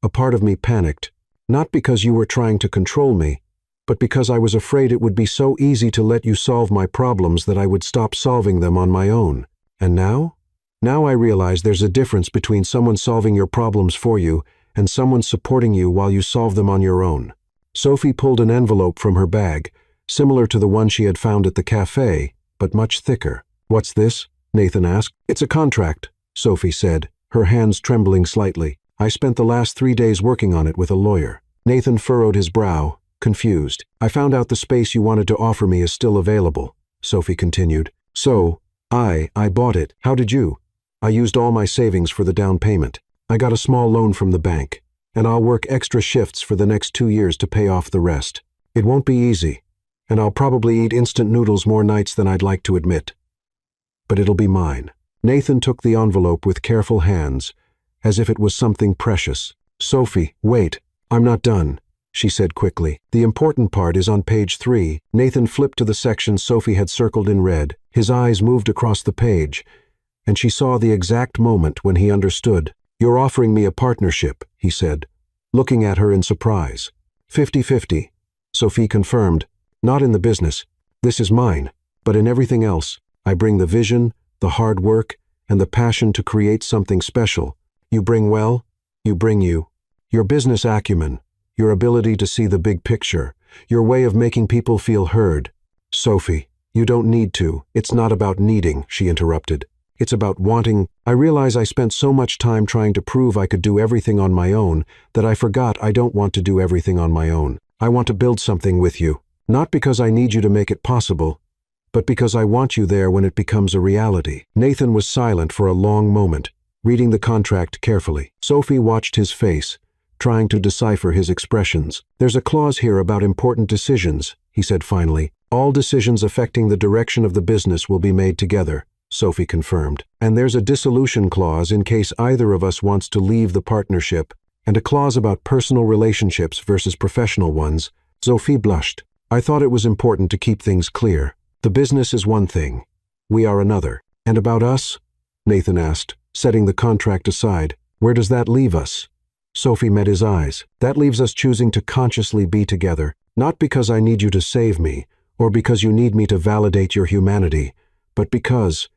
a part of me panicked. Not because you were trying to control me, but because I was afraid it would be so easy to let you solve my problems that I would stop solving them on my own. And now? Now I realize there's a difference between someone solving your problems for you and someone supporting you while you solve them on your own." Sophie pulled an envelope from her bag, similar to the one she had found at the cafe, but much thicker. "What's this?" Nathan asked. "It's a contract," Sophie said, her hands trembling slightly. "I spent the last 3 days working on it with a lawyer." Nathan furrowed his brow, confused. "I found out the space you wanted to offer me is still available," Sophie continued. "So, I bought it. How did you?" "I used all my savings for the down payment. I got a small loan from the bank, and I'll work extra shifts for the next 2 years to pay off the rest. It won't be easy, and I'll probably eat instant noodles more nights than I'd like to admit. But it'll be mine." Nathan took the envelope with careful hands, as if it was something precious. "Sophie, wait, I'm not done," she said quickly. "The important part is on page 3. Nathan flipped to the section Sophie had circled in red. His eyes moved across the page, and she saw the exact moment when he understood. "You're offering me a partnership," he said, looking at her in surprise. 50-50, Sophie confirmed. "Not in the business. This is mine. But in everything else, I bring the vision, the hard work, and the passion to create something special. You bring well, you bring you. Your business acumen, your ability to see the big picture, your way of making people feel heard. Sophie, you don't need to. It's not about needing, she interrupted. It's about wanting. I realize I spent so much time trying to prove I could do everything on my own that I forgot I don't want to do everything on my own. I want to build something with you. Not because I need you to make it possible, but because I want you there when it becomes a reality. Nathan was silent for a long moment, reading the contract carefully. Sophie watched his face, trying to decipher his expressions. There's a clause here about important decisions, he said finally. All decisions affecting the direction of the business will be made together, Sophie confirmed. And there's a dissolution clause in case either of us wants to leave the partnership, and a clause about personal relationships versus professional ones. Sophie blushed. I thought it was important to keep things clear. The business is one thing. We are another. And about us? Nathan asked, setting the contract aside. Where does that leave us? Sophie met his eyes. That leaves us choosing to consciously be together, not because I need you to save me, or because you need me to validate your humanity, but because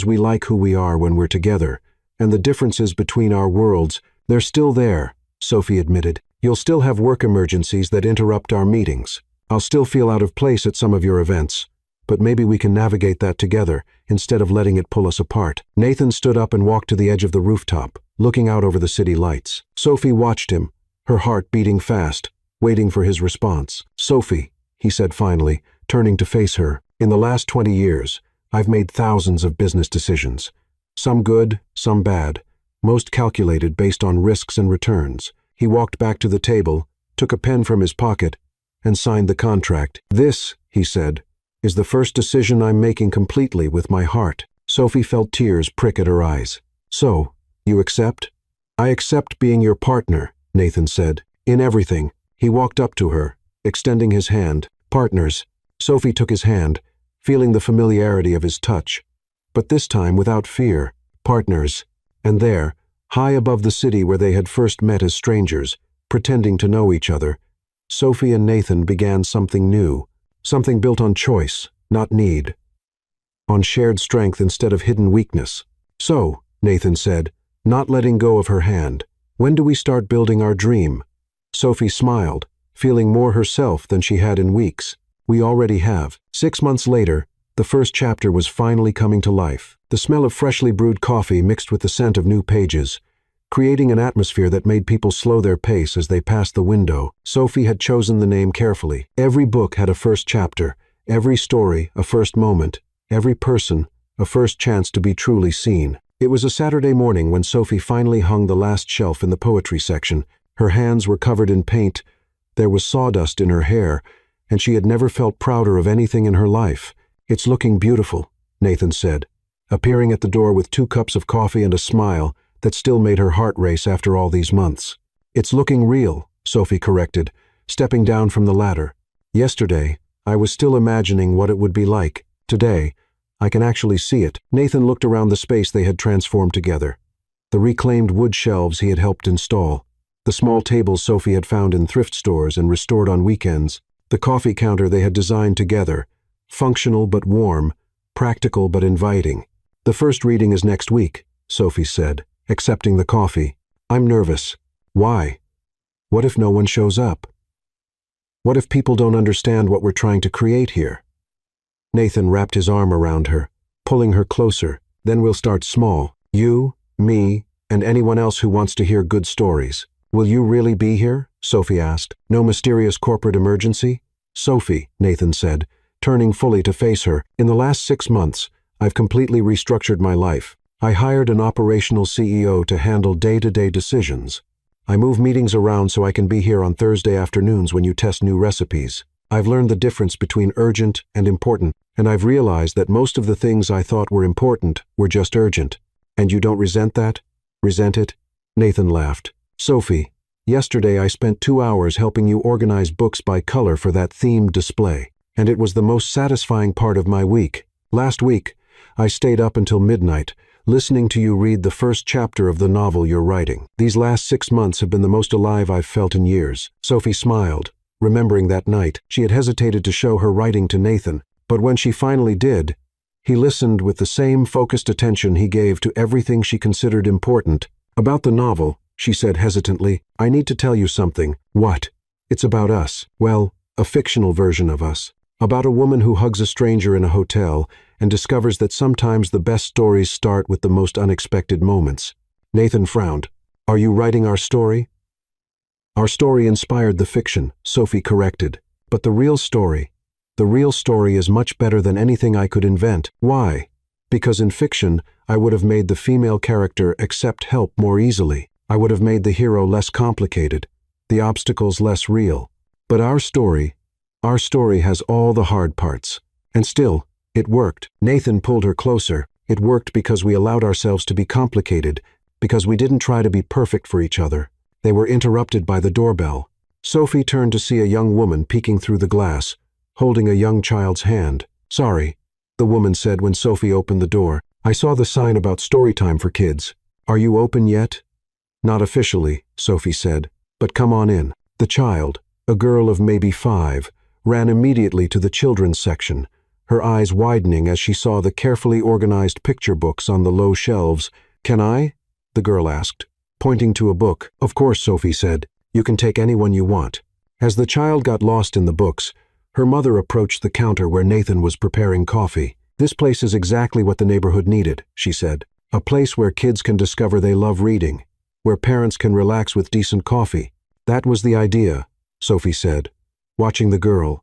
we like who we are when we're together, and the differences between our worlds, they're still there, Sophie admitted. You'll still have work emergencies that interrupt our meetings. I'll still feel out of place at some of your events, but maybe we can navigate that together instead of letting it pull us apart. Nathan stood up and walked to the edge of the rooftop, looking out over the city lights. Sophie watched him, her heart beating fast, waiting for his response. Sophie, he said finally, turning to face her, in the last 20 years, I've made thousands of business decisions. Some good, some bad, most calculated based on risks and returns. He walked back to the table, took a pen from his pocket, and signed the contract. This, he said, is the first decision I'm making completely with my heart. Sophie felt tears prick at her eyes. So, you accept? I accept being your partner, Nathan said. In everything. He walked up to her, extending his hand. Partners. Sophie took his hand, feeling the familiarity of his touch. But this time without fear. Partners. And there, high above the city where they had first met as strangers, pretending to know each other, Sophie and Nathan began something new, something built on choice, not need, on shared strength instead of hidden weakness. So, Nathan said, not letting go of her hand, when do we start building our dream? Sophie smiled, feeling more herself than she had in weeks. We already have. 6 months later, the first chapter was finally coming to life. The smell of freshly brewed coffee mixed with the scent of new pages, creating an atmosphere that made people slow their pace as they passed the window. Sophie had chosen the name carefully. Every book had a first chapter, every story a first moment, every person a first chance to be truly seen. It was a Saturday morning when Sophie finally hung the last shelf in the poetry section. Her hands were covered in paint, there was sawdust in her hair, and she had never felt prouder of anything in her life. It's looking beautiful, Nathan said, appearing at the door with 2 cups of coffee and a smile that still made her heart race after all these months. It's looking real, Sophie corrected, stepping down from the ladder. Yesterday, I was still imagining what it would be like. Today, I can actually see it. Nathan looked around the space they had transformed together. The reclaimed wood shelves he had helped install, the small tables Sophie had found in thrift stores and restored on weekends, the coffee counter they had designed together, functional but warm, practical but inviting. The first reading is next week, Sophie said, accepting the coffee. I'm nervous. Why? What if no one shows up? What if people don't understand what we're trying to create here? Nathan wrapped his arm around her, pulling her closer. Then we'll start small. You, me, and anyone else who wants to hear good stories. Will you really be here? Sophie asked. No mysterious corporate emergency? Sophie, Nathan said, turning fully to face her. In the last 6 months, I've completely restructured my life. I hired an operational CEO to handle day-to-day decisions. I move meetings around so I can be here on Thursday afternoons when you test new recipes. I've learned the difference between urgent and important, and I've realized that most of the things I thought were important were just urgent. And you don't resent that? Resent it? Nathan laughed. Sophie, yesterday I spent 2 hours helping you organize books by color for that themed display, and it was the most satisfying part of my week. Last week, I stayed up until midnight, listening to you read the first chapter of the novel you're writing. These last 6 months have been the most alive I've felt in years. Sophie smiled, remembering that night. She had hesitated to show her writing to Nathan, but when she finally did, He listened with the same focused attention he gave to everything she considered important. "About the novel," she said hesitantly, "I need to tell you something." "What?" "It's about us. Well, a fictional version of us. About a woman who hugs a stranger in a hotel and discovers that sometimes the best stories start with the most unexpected moments." Nathan frowned. "Are you writing our story?" "Our story inspired the fiction," Sophie corrected. "But the real story is much better than anything I could invent." "Why?" "Because in fiction, I would have made the female character accept help more easily. I would have made the hero less complicated, the obstacles less real. But our story has all the hard parts. And still, it worked." Nathan pulled her closer. "It worked because we allowed ourselves to be complicated, because we didn't try to be perfect for each other." They were interrupted by the doorbell. Sophie turned to see a young woman peeking through the glass, holding a young child's hand. "Sorry," the woman said when Sophie opened the door. "I saw the sign about story time for kids. Are you open yet?" "Not officially," Sophie said, "but come on in." The child, a girl of maybe 5, ran immediately to the children's section, her eyes widening as she saw the carefully organized picture books on the low shelves. "Can I?" the girl asked, pointing to a book. "Of course," Sophie said. "You can take any one you want." As the child got lost in the books, her mother approached the counter where Nathan was preparing coffee. "This place is exactly what the neighborhood needed," she said. "A place where kids can discover they love reading, where parents can relax with decent coffee." "That was the idea," Sophie said, watching the girl,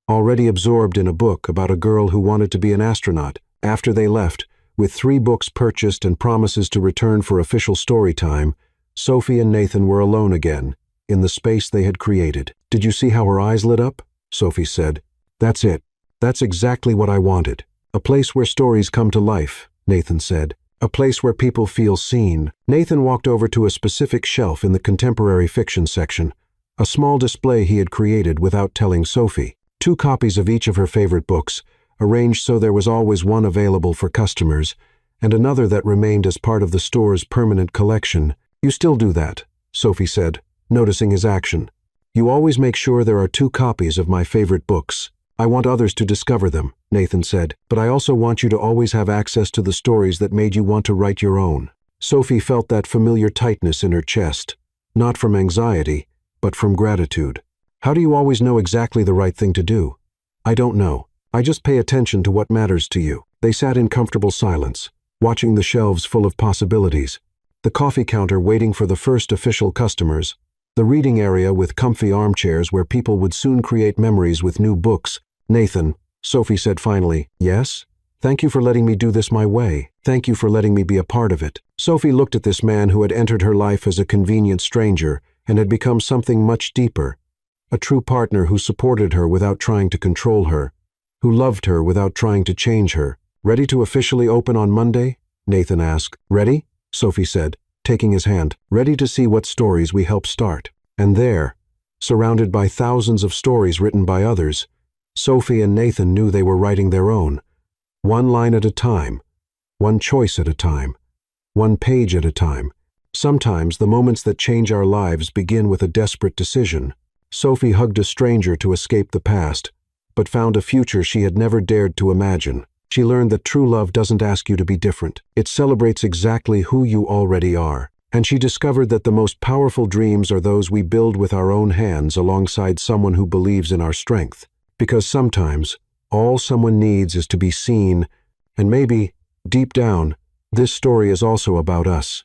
already absorbed in a book about a girl who wanted to be an astronaut. After they left, with 3 books purchased and promises to return for official story time, Sophie and Nathan were alone again, in the space they had created. "Did you see how her eyes lit up?" Sophie said. "That's it. That's exactly what I wanted. A place where stories come to life," Nathan said. "A place where people feel seen." Nathan walked over to a specific shelf in the contemporary fiction section, a small display he had created without telling Sophie. 2 copies of each of her favorite books, arranged so there was always one available for customers, and another that remained as part of the store's permanent collection. "You still do that," Sophie said, noticing his action. "You always make sure there are 2 copies of my favorite books." "I want others to discover them," Nathan said, "but I also want you to always have access to the stories that made you want to write your own." Sophie felt that familiar tightness in her chest, not from anxiety, but from gratitude. "How do you always know exactly the right thing to do?" "I don't know. I just pay attention to what matters to you." They sat in comfortable silence, watching the shelves full of possibilities. The coffee counter waiting for the first official customers, the reading area with comfy armchairs where people would soon create memories with new books. "Nathan," Sophie said finally. "Yes? Thank you for letting me do this my way. Thank you for letting me be a part of it." Sophie looked at this man who had entered her life as a convenient stranger and had become something much deeper, a true partner who supported her without trying to control her, who loved her without trying to change her. "Ready to officially open on Monday?" Nathan asked. "Ready?" Sophie said, taking his hand. "Ready to see what stories we help start." And there, surrounded by thousands of stories written by others, Sophie and Nathan knew they were writing their own, one line at a time, one choice at a time, one page at a time. Sometimes the moments that change our lives begin with a desperate decision. Sophie hugged a stranger to escape the past, but found a future she had never dared to imagine. She learned that true love doesn't ask you to be different. It celebrates exactly who you already are. And she discovered that the most powerful dreams are those we build with our own hands alongside someone who believes in our strength. Because sometimes, all someone needs is to be seen, and maybe, deep down, this story is also about us.